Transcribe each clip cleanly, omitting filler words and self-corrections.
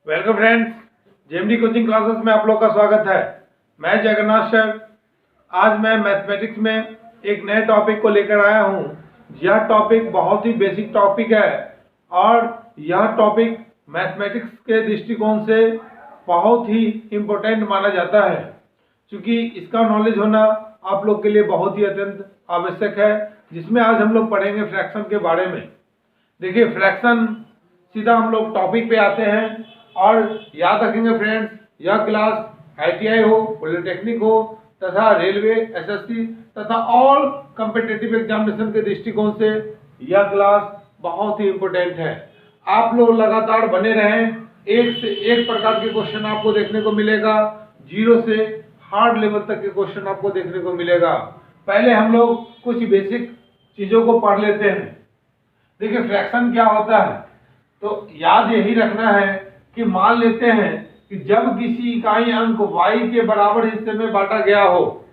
Welcome friends, JMD coaching classes में आप लोग का स्वागत है। मैं जगन्नाथ सर। आज मैं मैथमेटिक्स में एक नए टॉपिक को लेकर आया हूं। यह टॉपिक बहुत ही बेसिक टॉपिक है और यह टॉपिक मैथमेटिक्स के दृष्टिकोण से बहुत ही इम्पोर्टेंट माना जाता है, क्योंकि इसका नॉलेज होना आप लोग के लिए बहुत ही अत्यंत आवश्यक है। जिसमें आज हम लोग पढ़ेंगे फ्रैक्शन के बारे में। देखिए, फ्रैक्शन सीधा हम लोग टॉपिक पे आते हैं और याद रखेंगे फ्रेंड्स, यह क्लास आईटीआई हो, पॉलिटेक्निक हो तथा रेलवे, एसएससी तथा ऑल कॉम्पिटिटिव एग्जामिनेशन के दृष्टिकोण से यह क्लास बहुत ही इम्पोर्टेंट है। आप लोग लगातार बने रहें, एक से एक प्रकार के क्वेश्चन आपको देखने को मिलेगा। जीरो से हार्ड लेवल तक के क्वेश्चन आपको देखने को मिलेगा। पहले हम लोग कुछ बेसिक चीजों को पढ़ लेते हैं। देखिए, फ्रैक्शन क्या होता है, तो याद यही रखना है कि मान लेते हैं कि जब किसी इकाई अंक y के बराबर हिस्से में बांटा गया हो,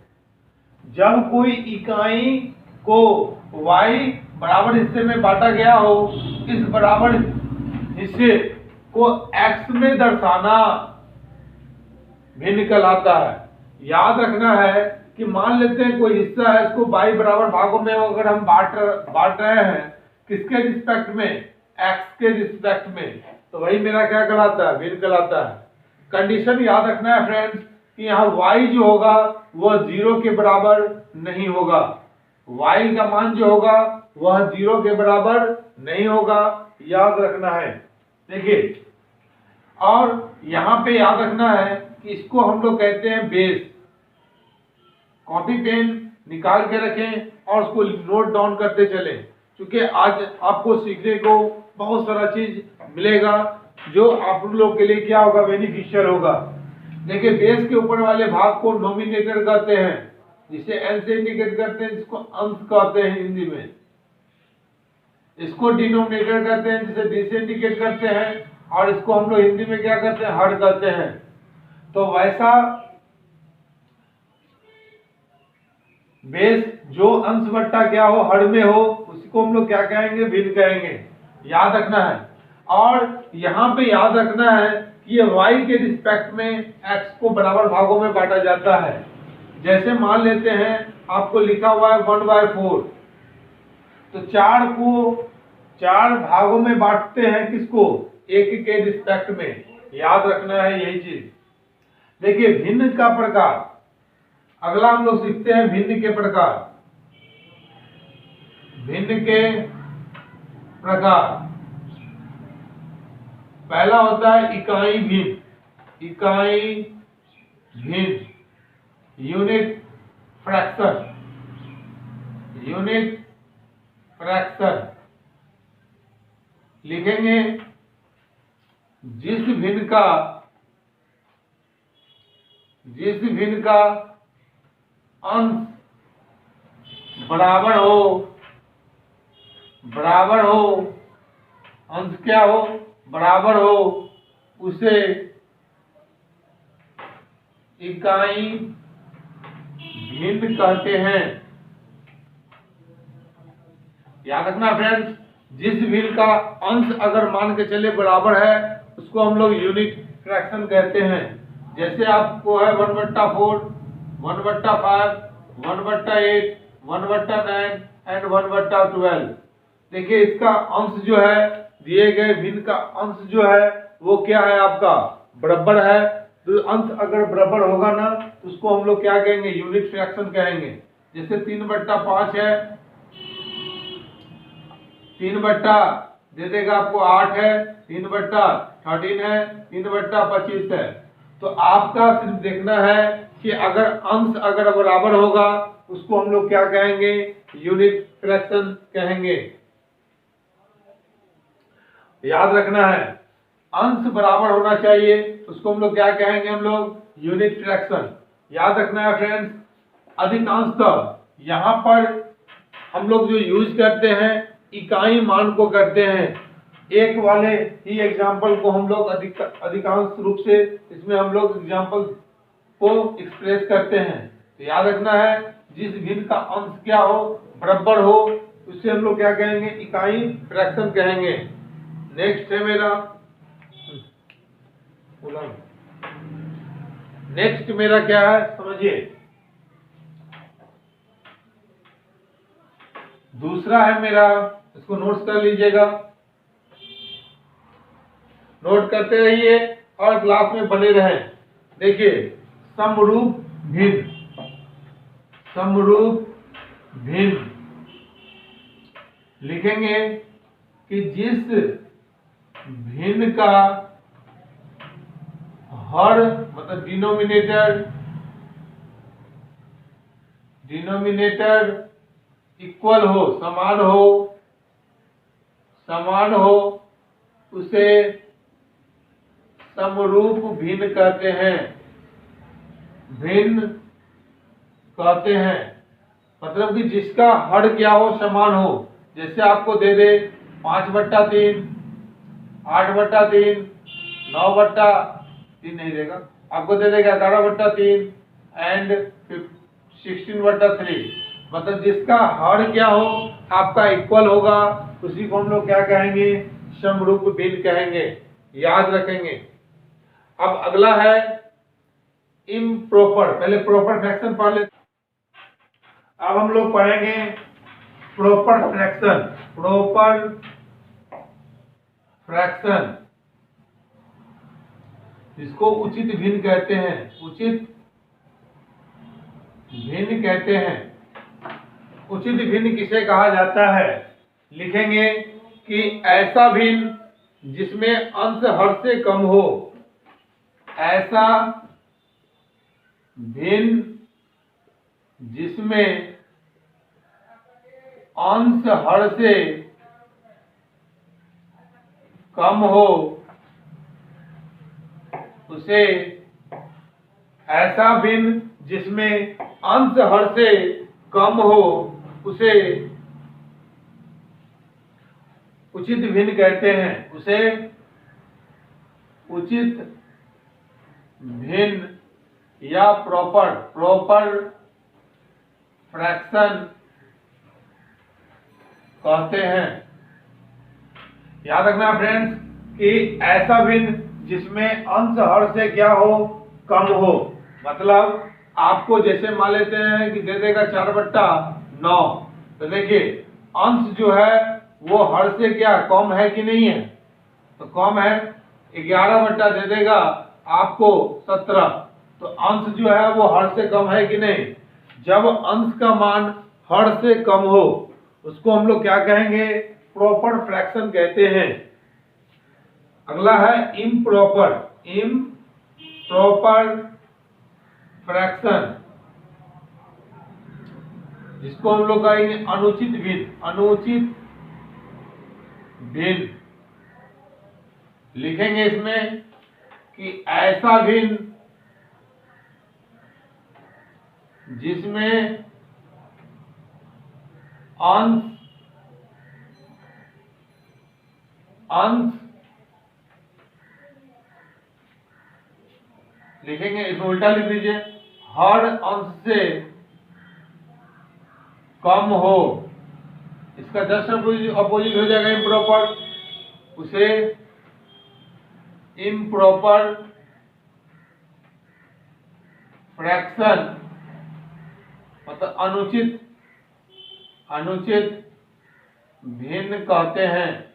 जब कोई इकाई को y बराबर हिस्से में बांटा गया हो, इस बराबर हिस्से को x में दर्शाना भिन्न कहलाता है। याद रखना है कि मान लेते हैं कोई हिस्सा है, इसको y बराबर भागों में अगर हम बांट रहे हैं, किसके रिस्पेक्ट में? x के रिस्पेक्ट में, तो वही मेरा क्या कहलाता है? भिन्न कहलाता है। कंडीशन याद रखना है फ्रेंड्स कि यहाँ y जो होगा वह 0 के बराबर नहीं होगा। y का मान जो होगा वह 0 के बराबर नहीं होगा, याद रखना है। देखिए, और यहाँ पे याद रखना है कि इसको हम लोग कहते हैं बेस। कॉपी पेन निकाल के रखें और उसको नोट डाउन करते चलें, क्योंकि आज आपको सीखने को बहुत सारा चीज मिलेगा जो आप लोग के लिए क्या होगा? बेनिफिशियल होगा। देखिए, बेस के ऊपर वाले भाग को नोमिनेटर कहते हैं, जिसे एन से इंडिकेट करते हैं, जिसको अंश कहते हैं हिंदी में। इसको डिनोमिनेटर कहते हैं, जिसे डी से इंडिकेट करते हैं, और इसको हम लोग हिंदी में क्या कहते हैं? हर कहते हैं। तो वैसा बेस जो अंश बट्टा क्या हो, हर में हो, उसको हम लोग क्या कहेंगे? भिन्न कहेंगे। याद रखना है। और यहाँ पे याद रखना है कि ये y के रिस्पेक्ट में x को बराबर भागों में बांटा जाता है। जैसे मान लेते हैं आपको लिखा हुआ है 1/4, तो 4 को 4 भागों में बांटते हैं, किसको? एक के रिस्पेक्ट में। याद रखना है यही चीज। देखिए, भिन्न का प्रकार, अगला हम लोग सीखते हैं भिन्न के प्रकार। भिन्न के प्रकार पहला होता है इकाई भिन्न। इकाई भिन्न, यूनिट फ्रैक्शन। यूनिट फ्रैक्शन लिखेंगे जिस भिन्न का अंश बराबर हो, अंश क्या हो? बराबर हो, उसे इकाई भिन्न कहते हैं। याद रखना फ्रेंड्स, जिस भिन्न का अंश अगर मान के चले बराबर है, उसको हम लोग यूनिट फ्रैक्शन कहते हैं। जैसे आपको है 1/4, 1/5, 1/8, 1/9 एंड 1/12। देखिए, इसका अंश जो है, दिए गए भिन्न का अंश जो है वो क्या है? आपका बराबर है। तो अंश अगर बराबर होगा ना, तो उसको हम लोग क्या कहेंगे? यूनिट फ्रैक्शन कहेंगे। जैसे 3/5 है, 3 दे देगा आपको 8 है, 3/13 है, 3/25 है। तो आपका सिर्फ देखना है कि अगर अंश अगर बराबर होगा, उसको हम लोग क्या कहेंगे? यूनिट फ्रैक्शन कहेंगे। याद रखना है, अंश बराबर होना चाहिए, उसको हम लोग क्या कहेंगे? हम लोग यूनिट फ्रैक्शन। याद रखना है फ्रेंड्स, अधिकांशतः यहाँ पर हम लोग जो यूज करते हैं, इकाई मान को करते हैं। एक वाले ही एग्जाम्पल को हम लोग अधिकांश रूप से इसमें हम लोग एग्जाम्पल को एक्सप्रेस करते हैं। तो याद रखना है, जिस भिन्न का अंश क्या हो? बराबर हो, उससे हम लोग क्या कहेंगे? इकाई फ्रैक्शन कहेंगे। नेक्स्ट है मेरा उलंग। नेक्स्ट मेरा क्या है समझिए, दूसरा है मेरा, इसको नोट्स कर लीजिएगा, नोट करते रहिए और क्लास में बने रहें। देखिए, समरूप भिन्न, समरूप भिन्न लिखेंगे कि जिस भिन्न का हर मतलब डिनोमिनेटर इक्वल हो, समान हो, उसे समरूप भिन्न कहते हैं, भिन्न कहते हैं। मतलब कि जिसका हर क्या हो, समान हो। जैसे आपको दे दे 5/3, 8/3, 9/3 नहीं देगा, आपको दे देगा 11/3 एंड 16/3। मतलब जिसका हर क्या हो आपका इक्वल होगा, उसी को हम लोग क्या कहेंगे, समरूप भिन्न कहेंगे, याद रखेंगे। अब अगला है इम्प्रॉपर। पहले प्रॉपर फ्रैक्शन पढ़ लेते, अब हम लोग पढ़ेंगे प्रॉपर फ्रैक्शन। प्रॉपर फ्रैक्शन जिसको उचित भिन्न कहते हैं, उचित भिन्न कहते हैं। उचित भिन्न किसे कहा जाता है, लिखेंगे कि ऐसा भिन्न जिसमें अंश हर से कम हो, ऐसा भिन्न जिसमें अंश हर से कम हो, उसे ऐसा भिन्न जिसमें अंश हर से कम हो, उसे उचित भिन्न कहते हैं, उसे उचित भिन्न या प्रॉपर फ्रैक्शन कहते हैं। याद रखना फ्रेंड्स कि ऐसा भिन्न जिसमें अंश हर से क्या हो, कम हो। मतलब आपको जैसे मान लेते हैं कि दे देगा 4/9, तो देखिए अंश जो है वो हर से क्या कम है कि नहीं है, तो कम है। 11 दे देगा आपको 17, तो अंश जो है वो हर से कम है कि नहीं। जब अंश का मान हर से कम हो उसको हम लोग क्या कहेंगे, प्रॉपर फ्रैक्शन कहते हैं। अगला है इम्प्रॉपर फ्रैक्शन, जिसको हम लोग कहेंगे अनुचित भिन्न। लिखेंगे इसमें कि ऐसा भिन्न जिसमें अंश लिखेंगे, इसमें उल्टा लिख दीजिए, हर अंश से कम हो। इसका जस्ट अपोजिट हो जाएगा इम्प्रॉपर, उसे इम्प्रॉपर फ्रैक्शन मतलब अनुचित भिन्न कहते हैं।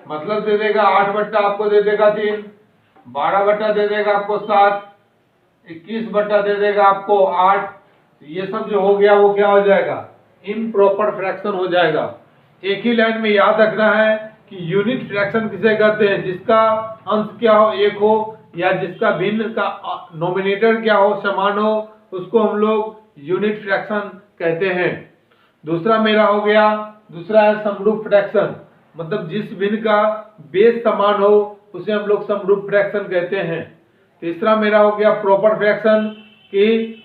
मतलब दे देगा 8 आपको दे देगा 3, 12 दे देगा आपको 7, 21 दे देगा आपको 8। ये सब जो हो गया वो क्या हो जाएगा, इम्प्रॉपर फ्रैक्शन हो जाएगा। एक ही लाइन में याद रखना है कि यूनिट फ्रैक्शन किसे कहते हैं, जिसका अंश क्या हो 1 हो, या जिसका भिन्न का नोमिनेटर क्या हो, समान हो, उसको हम लोग यूनिट फ्रैक्शन कहते हैं। दूसरा मेरा हो गया, दूसरा है समरूप फ्रैक्शन। मतलब जिस भिन्न का बेस समान हो उसे हम लोग समरूप फ्रैक्शन कहते हैं। तीसरा मेरा हो गया प्रॉपर फ्रैक्शन, कि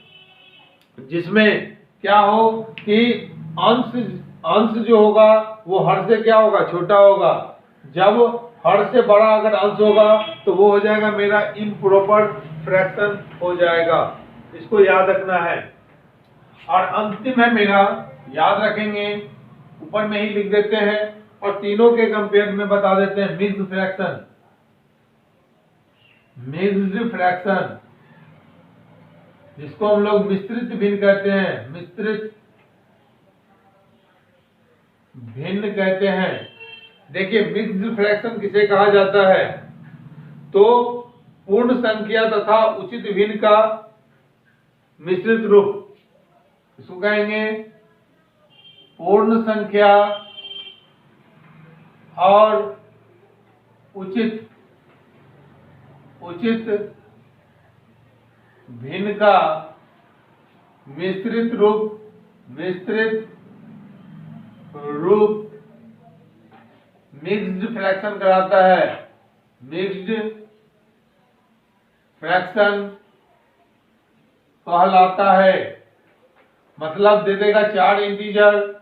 जिसमें क्या हो कि अंश जो होगा वो हर से क्या होगा, छोटा होगा। जब हर से बड़ा अगर अंश होगा तो वो हो जाएगा मेरा इम्प्रॉपर फ्रैक्शन हो जाएगा। इसको याद रखना है। और अंतिम है मेरा, याद रखेंगे, ऊपर में ही लिख देते हैं और तीनों के कंपेयर में बता देते हैं, मिक्स्ड फ्रैक्शन। मिक्स्ड फ्रैक्शन, जिसको हम लोग मिश्रित भिन्न कहते हैं, मिश्रित भिन्न कहते हैं। देखिए मिक्स्ड फ्रैक्शन किसे कहा जाता है, तो पूर्ण संख्या तथा उचित भिन्न का मिश्रित रूप, इसको कहेंगे पूर्ण संख्या और उचित भिन्न का मिश्रित रूप मिक्स्ड फ्रैक्शन कहलाता है। मिक्स्ड फ्रैक्शन कहलाता है। मतलब दे देगा 4 इंटीजर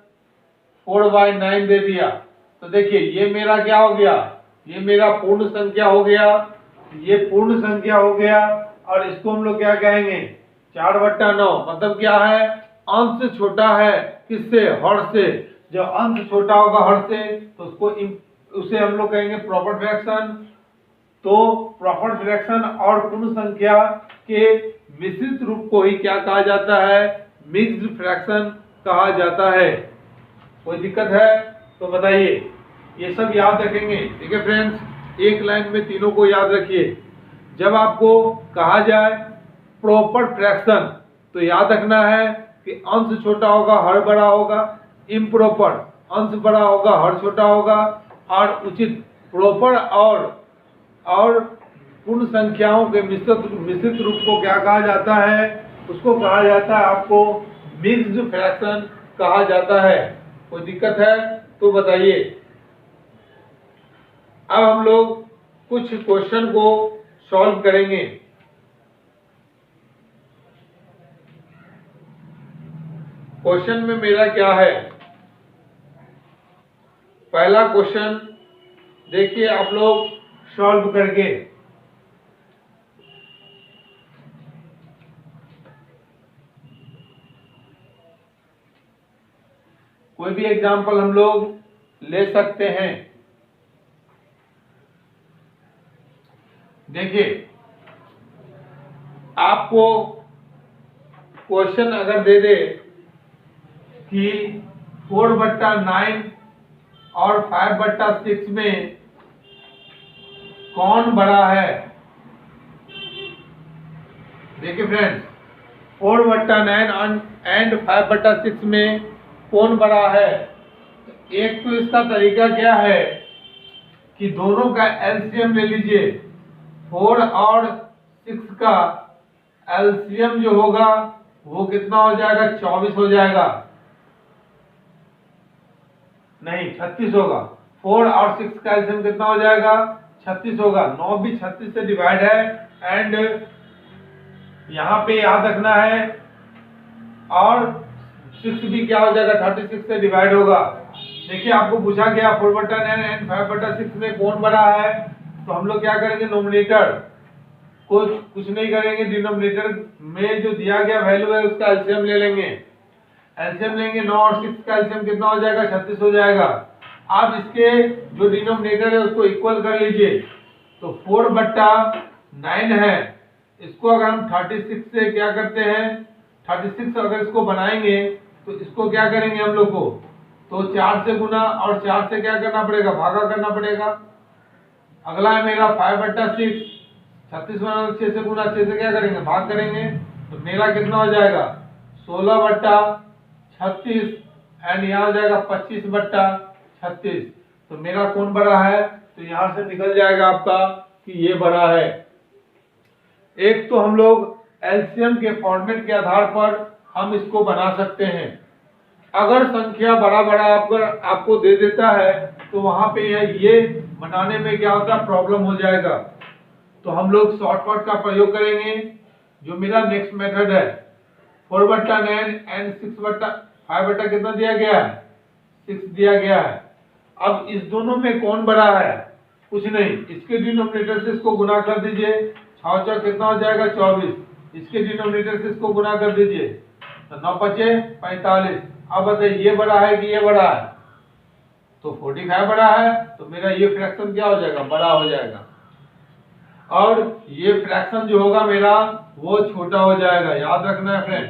4/9 दे दिया, तो देखिए ये मेरा क्या हो गया, ये मेरा पूर्ण संख्या हो गया, ये पूर्ण संख्या हो गया, और इसको हम लोग क्या कहेंगे 4/9। मतलब क्या है, अंश छोटा है किससे, हर से। जब अंश छोटा होगा हर से तो उसे हम लोग कहेंगे प्रॉपर फ्रैक्शन। तो प्रॉपर फ्रैक्शन और पूर्ण संख्या के मिश्रित रूप को ही क्या कहा जाता है, मिक्स्ड फ्रैक्शन कहा जाता है। कोई दिक्कत है तो बताइए, ये सब याद रखेंगे। ठीक है फ्रेंड्स, एक लाइन में तीनों को याद रखिए। जब आपको कहा जाए प्रॉपर फ्रैक्शन तो याद रखना है कि अंश छोटा होगा हर बड़ा होगा, इम्प्रॉपर अंश बड़ा होगा हर छोटा होगा, और उचित प्रॉपर और पूर्ण संख्याओं के मिश्रित रूप को क्या कहा जाता है, उसको कहा जाता है आपको मिक्स्ड फ्रैक्शन कहा जाता है। कोई दिक्कत है तो बताइए। अब हम लोग कुछ क्वेश्चन को सॉल्व करेंगे। क्वेश्चन में मेरा क्या है, पहला क्वेश्चन देखिए आप लोग सॉल्व करके। कोई भी एग्जांपल हम लोग ले सकते हैं। देखिए आपको क्वेश्चन अगर दे दे कि 4/9 और 5/6 में कौन बड़ा है। देखिए फ्रेंड्स, 4/9 एंड 5/6 में कौन बड़ा है। एक तो इसका तरीका क्या है कि दोनों का एलसीएम ले लीजिए। 4 और 6 का एलसीएम जो होगा वो कितना हो जाएगा, 24 हो जाएगा, नहीं 36 होगा। 4 और 6 का एलसीएम कितना हो जाएगा, 36 होगा। 9 भी 36 से डिवाइड है, एंड यहाँ पे याद रखना है, और 6 भी क्या हो जाएगा, 36 से डिवाइड होगा। देखिए आपको पूछा गया 4/9 एंड 5/6 में कौन बड़ा है, तो हम लोग क्या करेंगे, नोमिनेटर कुछ नहीं करेंगे, डिनोमिनेटर में जो दिया गया वैल्यू है उसका एलसीएम ले लेंगे। एलसीएम लेंगे, 9 और 6 का एलसीएम कितना हो जाएगा, 36 हो जाएगा। आप इसके जो डिनोमिनेटर है उसको इक्वल कर लीजिए, तो 4/9 है, इसको अगर हम 36 से क्या करते हैं, 36 अगर इसको बनाएंगे तो इसको क्या करेंगे हम लोग को, तो 4 से गुना और 4 से क्या करना पड़ेगा, भागा करना पड़ेगा। अगला है मेरा 5/6, 36 बना 6 से गुना, 6 से क्या करेंगे, भाग करेंगे, तो मेरा कितना हो जाएगा, 16/36, एंड यहाँ हो जाएगा 25/36। तो मेरा कौन बड़ा है, तो यहाँ से निकल जाएगा आपका कि ये बड़ा है। एक तो हम लोग एलसीएम के फॉर्मेट के आधार पर हम इसको बना सकते हैं। अगर संख्या बड़ा आपको दे देता है तो वहां पे ये बनाने में क्या होता है, प्रॉब्लम हो जाएगा। तो हम लोग शॉर्टकट का प्रयोग करेंगे। जो मेरा नेक्स्ट मेथड है, 4/9 एंड 5 कितना दिया गया है, 6 दिया गया है। अब इस दोनों में कौन बड़ा है, कुछ नहीं, इसके डिनोमिनेटर से इसको गुना कर दीजिए, 6 कितना हो जाएगा, 24। इसके डिनोमिनेटर से इसको गुना कर दीजिए, तो 9 5 45। अब बताइए ये बड़ा है कि ये बड़ा है, तो 45 बड़ा है, तो मेरा ये फ्रैक्शन क्या हो जाएगा, बड़ा हो जाएगा। और ये फ्रैक्शन जो होगा मेरा वो छोटा हो जाएगा, याद रखना है फ्रेंड।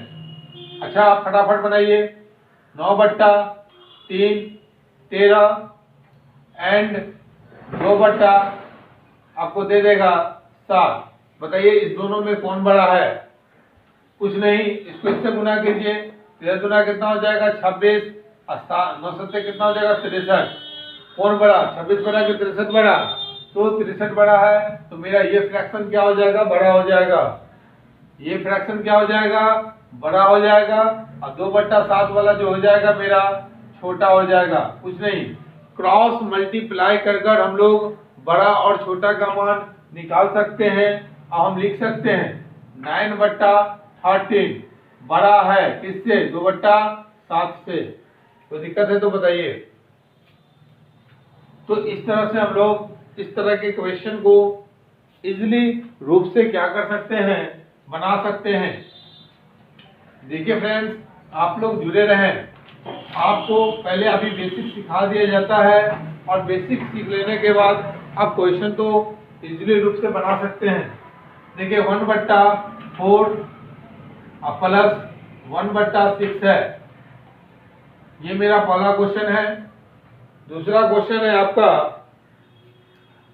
अच्छा आप फटाफट बनाइए। 9/3 13 एंड 2/ आपको दे देगा 7। बताइए इस दोनों में कौन बड़ा है? कुछ नहीं, इसको इससे गुना कीजिए। 13 गुना कितना हो जाएगा? 26 और 9 7 कितना हो जाएगा? 63। कौन बड़ा? 26 बड़ा कि 63 बड़ा? तो 63 बड़ा है, तो मेरा ये फ्रैक्शन क्या हो जाएगा? बड़ा हो जाएगा। ये फ्रैक्शन क्या हो जाएगा? बड़ा हो जाएगा। और 2/7 वाला जो हो जाएगा मेरा छोटा हो जाएगा। कुछ नहीं, क्रॉस मल्टीप्लाई कर कर हम लोग बड़ा और छोटा का मान निकाल सकते हैं। और हम लिख सकते हैं 9/13 बड़ा है किससे? 2/7 से। तो दिक्कत है तो बताइए। तो इस तरह से हम लोग इस तरह के क्वेश्चन को इजीली रूप से क्या कर सकते हैं? बना सकते हैं। देखिए फ्रेंड्स, आप लोग जुड़े रहें। आपको पहले अभी बेसिक सिखा दिया जाता है और बेसिक सीख लेने के बाद आप क्वेश्चन तो इजीली रूप से बना सकते हैं। देखिए 1/4 प्लस 1/6 है, ये मेरा पहला क्वेश्चन है। दूसरा क्वेश्चन है आपका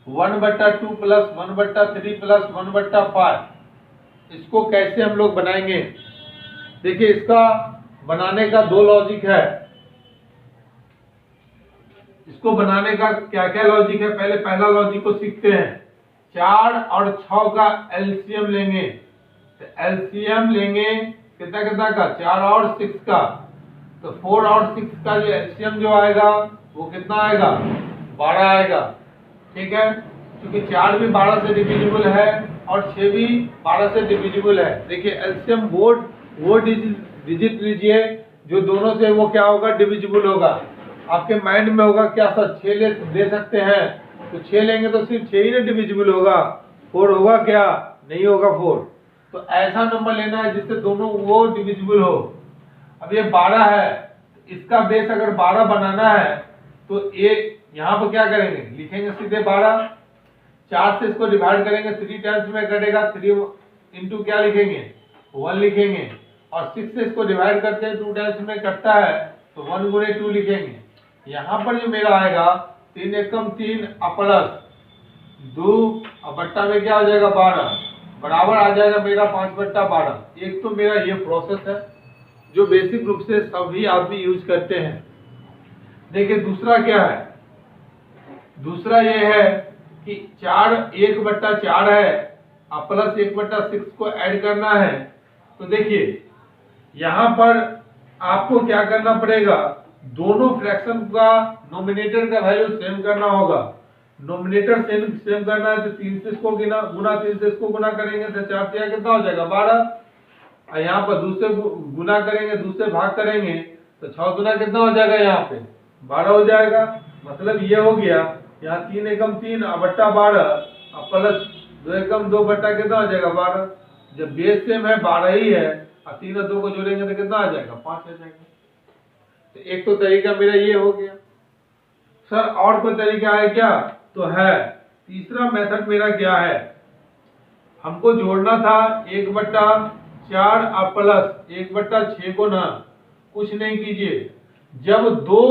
1/2 प्लस 1/3 प्लस 1/5। इसको कैसे हम लोग बनाएंगे? देखिए इसका बनाने का दो लॉजिक है। इसको बनाने का क्या क्या लॉजिक है? पहले पहला लॉजिक को सीखते हैं। 4 और 6 का एलसीएम लेंगे। तो एलसीएम लेंगे कितना कितना का? 4 और 6 का। तो 4 और 6 का जो एलसीएम जो आएगा वो कितना आएगा? 12 आएगा। ठीक है, क्योंकि 4 भी 12 से डिविजिबल है और 6 भी 12 से डिविजिबल है। देखिए एलसीएम वो डिजिट लीजिए जो दोनों से वो क्या होगा? डिविजिबल होगा। आपके माइंड में होगा क्या सर 6 ले सकते हैं? तो 6 लेंगे तो सिर्फ 6 ही ना डिविजिबल होगा, 4 होगा क्या? नहीं होगा 4। तो ऐसा नंबर लेना है जिससे दोनों वो डिविजिबल हो। अब ये 12 है, इसका बेस अगर 12 बनाना है तो ये यहाँ पर क्या करेंगे? लिखेंगे सीधे 12। 4 से इसको डिवाइड करेंगे, 3 टाइम्स में कटेगा। 3 इंटू क्या लिखेंगे? 1 लिखेंगे। और 6 से इसको डिवाइड करते हैं, 2 टाइम्स में कटता है तो 1 गुणे 2 लिखेंगे। यहाँ पर जो मेरा आएगा 3 एकम 3 प्लस 2 और बट्टा में क्या हो जाएगा? 12 बराबर आ जाएगा मेरा 5/12। एक तो मेरा ये प्रोसेस है जो बेसिक रूप से सभी आदमी यूज करते हैं। देखिए दूसरा क्या है? दूसरा ये है कि 4 1/4 है और प्लस 1/6 को ऐड करना है। तो देखिए यहाँ पर आपको क्या करना पड़ेगा? दोनों फ्रैक्शन का नोमिनेटर का वैल्यू सेम करना होगा। नोमिनेटर सेम करना है तो 3 से इसको गुना 3 से इसको गुना करेंगे तो 4 3 कितना हो जाएगा? 12। और यहाँ पर दूसरे गुना करेंगे, दूसरे भाग करेंगे तो 6 गुना कितना हो जाएगा? यहाँ पे 12 हो जाएगा। मतलब ये हो गया यहाँ 3 एकम 3 बट्टा 12 और प्लस 2 एकम 2 बट्टा कितना हो जाएगा? 12। जब बेस सेम है 12 ही है और 3 और 2 को जोड़ेंगे तो कितना आ जाएगा? 5 आ जाएगा। तो एक तो तरीका मेरा ये हो गया। सर और कोई तरीका है क्या? तो है। तीसरा मेथड मेरा क्या है? हमको जोड़ना था 1/4 और प्लस 1/6 को ना। कुछ नहीं कीजिए, जब दो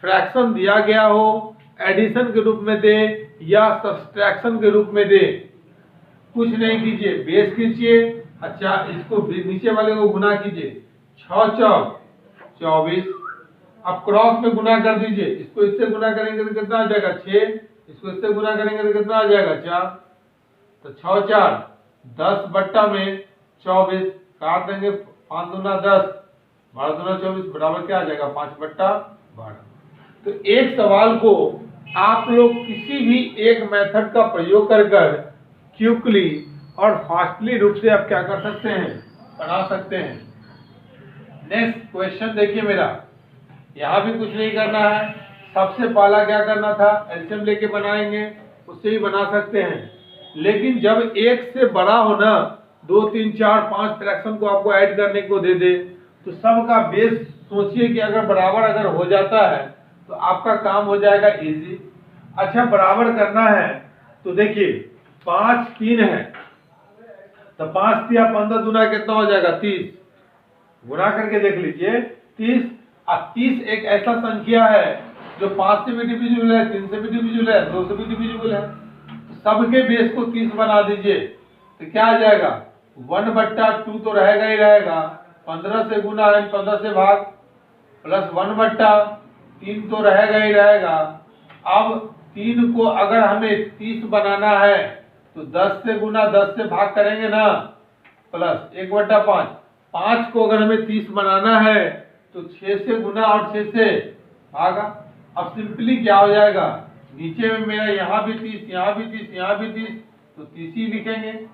फ्रैक्शन दिया गया हो एडिशन के रूप में दे या सब्सट्रैक्शन के रूप में दे, कुछ नहीं कीजिए, बेस कीजिए। अच्छा इसको नीचे वाले को गुना कीजिए। 6 चौक 24। अब क्रॉस में गुना कर दीजिए। इसको इससे गुना करेंगे तो कितना आ जाएगा? 6। इसको इससे गुना करेंगे तो कितना आ जाएगा? 4। तो 6 4 10 बट्टा में 24 काट देंगे। 5 दूना 10 12 दूना 24 बराबर क्या आ जाएगा? 5/12। तो एक सवाल को आप लोग किसी भी एक मेथड का प्रयोग कर क्विकली और फास्टली रूप से आप क्या कर सकते हैं? बना सकते हैं। नेक्स्ट क्वेश्चन देखिए मेरा, यहाँ भी कुछ नहीं करना है। सबसे पहला क्या करना था? एलसीएम लेके बनाएंगे, उससे भी बना सकते हैं। लेकिन जब एक से बड़ा हो ना, 2 3 4 5 फ्रैक्शन को आपको ऐड करने को दे दे तो सबका बेस सोचिए कि अगर बराबर अगर हो जाता है तो आपका काम हो जाएगा इजी। अच्छा बराबर करना है तो देखिए 5 3 है, तो 5 3 15 दूना कितना हो जाएगा 30। गुना करके देख लीजिए 30। अब 30 एक ऐसा संख्या है जो 5 से भी डिविजिबल है, 3 से भी डिविजिबल है, 2 से भी डिविजिबल है। सबके बेस को 30 बना दीजिए तो क्या आ जाएगा 1/2 तो रहेगा ही रहेगा, 15 से गुना है 15 से भाग, प्लस 1/3 तो रहेगा ही रहेगा। अब 3 को अगर हमें 30 बनाना है तो 10 से गुना 10 से भाग करेंगे ना, प्लस 1/5। 5 को अगर हमें 30 बनाना है तो 6 से गुना और 6 से भागा। अब सिंपली क्या हो जाएगा, नीचे में मेरा यहाँ भी 30, यहाँ भी 30, यहाँ भी 30, तो 30 ही लिखेंगे।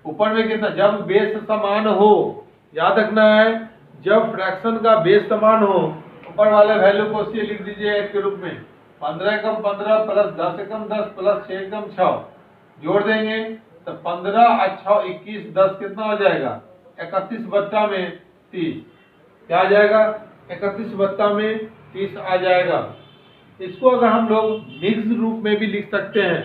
ऊपर में कितना, जब बेस समान हो, याद रखना है जब फ्रैक्शन का बेस समान हो, ऊपर वाले वैल्यू को से लिख दीजिए 8 के रूप में। 15 कम 15 प्लस 10 कम 10 प्लस 6 कम 6 जोड़ देंगे तो 15 और 6 21, 10 कितना हो जाएगा 31/30। क्या आ जाएगा 31/30 आ जाएगा। इसको अगर हम लोग मिक्स रूप में भी लिख सकते हैं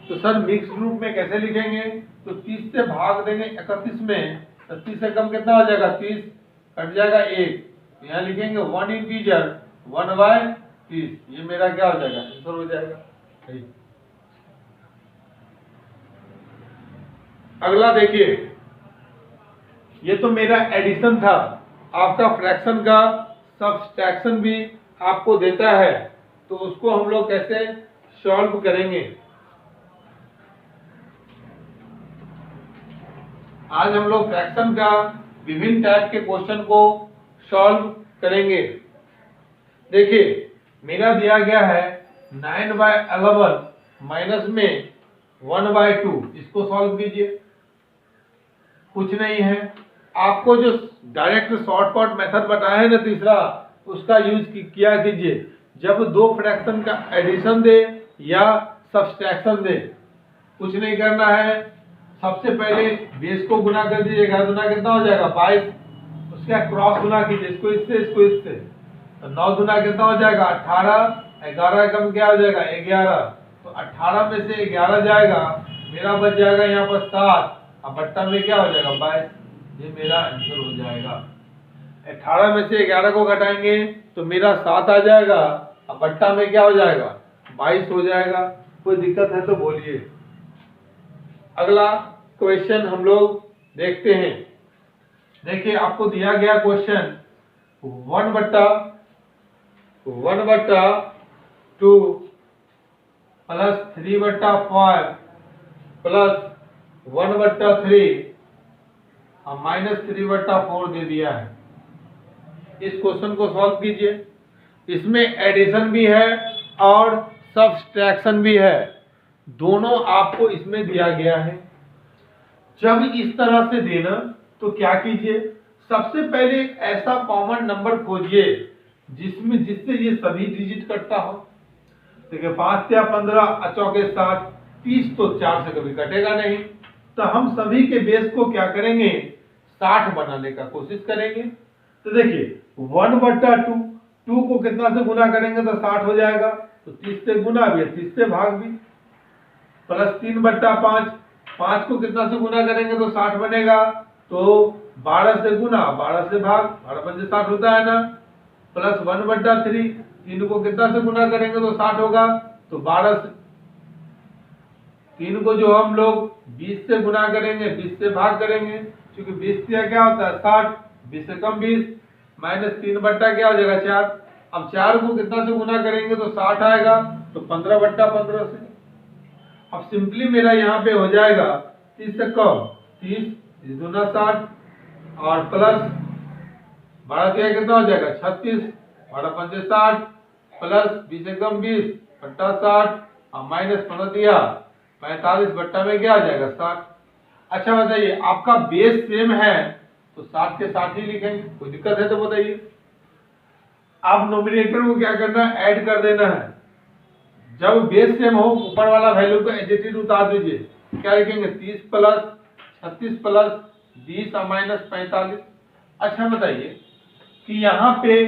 तो सर मिक्स रूप में कैसे लिखेंगे, तो 30 से भाग देंगे 31 में, तो 30 से कम कितना हो जाएगा 30, कट जाएगा 1, यहाँ लिखेंगे 1 इंटीजर 1/30। ये मेरा क्या हो जाएगा, आंसर हो जाएगा। अगला देखिए, ये तो मेरा एडिशन था, आपका फ्रैक्शन का सब्सट्रैक्शन भी आपको देता है, तो उसको हम लोग कैसे सॉल्व करेंगे। आज हम लोग फ्रैक्शन का विभिन्न टाइप के क्वेश्चन को सॉल्व करेंगे। देखिए मेरा दिया गया है 9/11 माइनस में 1/2, इसको सॉल्व कीजिए। कुछ नहीं है, आपको जो डायरेक्ट शॉर्टकट मेथड बताया है ना तीसरा, उसका यूज किया कीजिए। जब दो फ्रैक्शन का एडिशन दे या सब्सट्रैक्शन दे, कुछ नहीं करना है, सबसे पहले बेस को गुना कर दीजिएगा, गुना कितना हो जाएगा 22, उसका क्रॉस गुना कीजिए, इसको इससे, तो 9 गुना कितना हो जाएगा 18, 11 कम क्या हो जाएगा 11, तो 18 में से 11 जाएगा, मेरा बच जाएगा यहाँ पर 7, अब बट्टा में क्या हो जाएगा 22। ये मेरा आंसर हो जाएगा। 18 में से 11 को घटाएंगे तो मेरा 7 आ जाएगा, अब बट्टा में क्या हो जाएगा 22 हो जाएगा। कोई दिक्कत है तो बोलिए। अगला क्वेश्चन हम लोग देखते हैं। देखिए आपको दिया गया क्वेश्चन 1/2 प्लस 3/5 प्लस 1/3 और माइनस 3/4 दे दिया है। इस क्वेश्चन को सॉल्व कीजिए। इसमें एडिशन भी है और सब्सट्रैक्शन भी है, दोनों आपको इसमें दिया गया है। जब इस तरह से देना तो क्या कीजिए, सबसे पहले एक ऐसा कॉमन नंबर खोजिए जिससे ये सभी डिजिट कटता हो। देखिए 5 या 15 चौके 60, 30 तो 4 से कभी कटेगा नहीं, तो हम सभी के बेस को क्या करेंगे 60 बनाने का कोशिश करेंगे। तो देखिए 1/2, 2 को कितना से गुना करेंगे तो 60 हो जाएगा, तो 30 से गुना भी 30 से भाग भी, प्लस 3/5, 5 को कितना से गुना करेंगे तो 60 बनेगा, तो 12 से गुना 12 से भाग, 12 पंजे 60 होता है ना, प्लस 1/3, 3 को कितना से गुना करेंगे तो 60 होगा, तो 12 से 3 को जो हम लोग 20 से गुना करेंगे 20 से भाग करेंगे, क्योंकि 20 से क्या होता है 60, 20 से कम 20, माइनस 3/, क्या हो जाएगा 4। अब 4 को कितना से गुना करेंगे तो 60 आएगा, तो 15/15 से। अब सिंपली मेरा यहाँ पे हो जाएगा 30 से कम 30, 2 60 और प्लस 12 से कितना हो जाएगा 36, 12 पंजे 60 प्लस 20 से कम 20 बट्टा 60 और माइनस 15 दिया 45 बट्टा में क्या आ जाएगा 60। अच्छा बताइए आपका बेस सेम है तो 60 के 60 ही लिखेंगे, कोई दिक्कत है तो बताइए। आप नोमिनेटर को क्या करना है ऐड कर देना है, जब बेस सेम हो ऊपर वाला वैल्यू को एज इट इज उतार दीजिए। क्या लिखेंगे 30 प्लस 36 प्लस 20 और माइनस 45। अच्छा बताइए कि यहाँ पे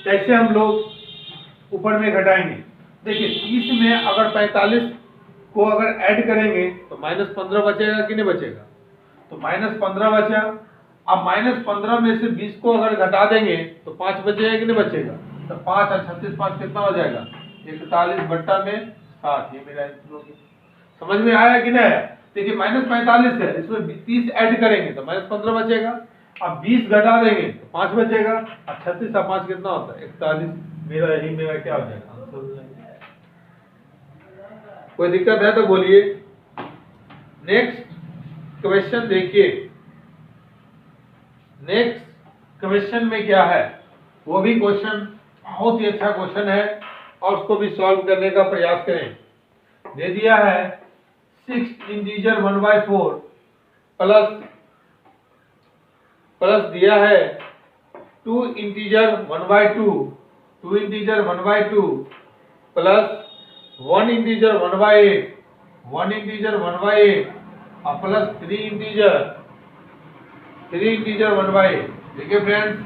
कैसे हम लोग ऊपर में घटाएंगे। देखिए 30 में अगर 45 को अगर ऐड करेंगे तो -15 बचेगा कि नहीं बचेगा? तो -15 बचा। अब -15 में से 20 को अगर घटा देंगे तो 5 बचेगा कि नहीं बचेगा? तो 5 और 36 5 कितना हो जाएगा? 41 बट्टा में 60। ये मेरा आंसर हो गया। समझ में आया कि नहीं आया? देखिए -45 है, इसमें 30 ऐड करेंगे तो -15 बचेगा। अब 20 घटा देंगे तो 5 बचेगा। अब 36 और 5 कितना होता है? 41। मेरा क्या हो जाएगा? आंसर हो जाएगा। कोई दिक्कत है तो बोलिए। नेक्स्ट क्वेश्चन देखिए। नेक्स्ट क्वेश्चन में क्या है? वो भी क्वेश्चन बहुत ही अच्छा क्वेश्चन है और उसको भी सॉल्व करने का प्रयास करें। दे दिया है 6 इंटीजर 1/4 प्लस दिया है 2 इंटीजर 1/2 प्लस 1 इंटीजर 1/8 और प्लस 3 इंटीजर 1/8। देखिए फ्रेंड्स,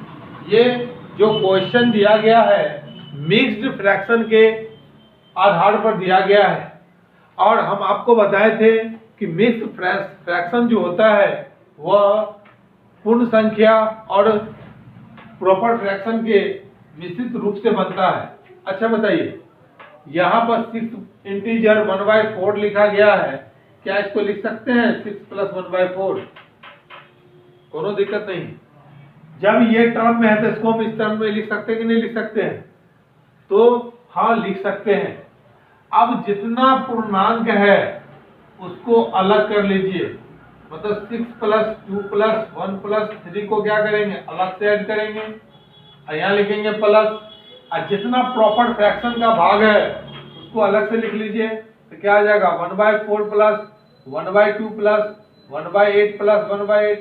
ये जो क्वेश्चन दिया गया है मिक्स्ड फ्रैक्शन के आधार पर दिया गया है और हम आपको बताए थे कि मिक्स्ड फ्रैक्शन जो होता है वह पूर्ण संख्या और प्रॉपर फ्रैक्शन के मिश्रित रूप से बनता है। अच्छा बताइए, यहाँ पर 6 इंटीजर 1/4 लिखा गया है, क्या इसको लिख सकते हैं 6 + 1/4? कोनो दिक्कत नहीं। जब ये टर्म में है तो इसको हम इस टर्म में लिख सकते हैं कि नहीं लिख सकते हैं? तो हाँ, लिख सकते हैं। अब जितना पूर्णांक है उसको अलग कर लीजिए, मतलब 6 + 2 + 1 + 3 को क्या करेंगे? अलग से ऐड करेंगे और यहाँ लिखेंगे प्लस। और जितना प्रॉपर फ्रैक्शन का भाग है उसको अलग से लिख लीजिए। तो क्या आ जाएगा? 1/4 + 1/2 + 1/8 + 1/8।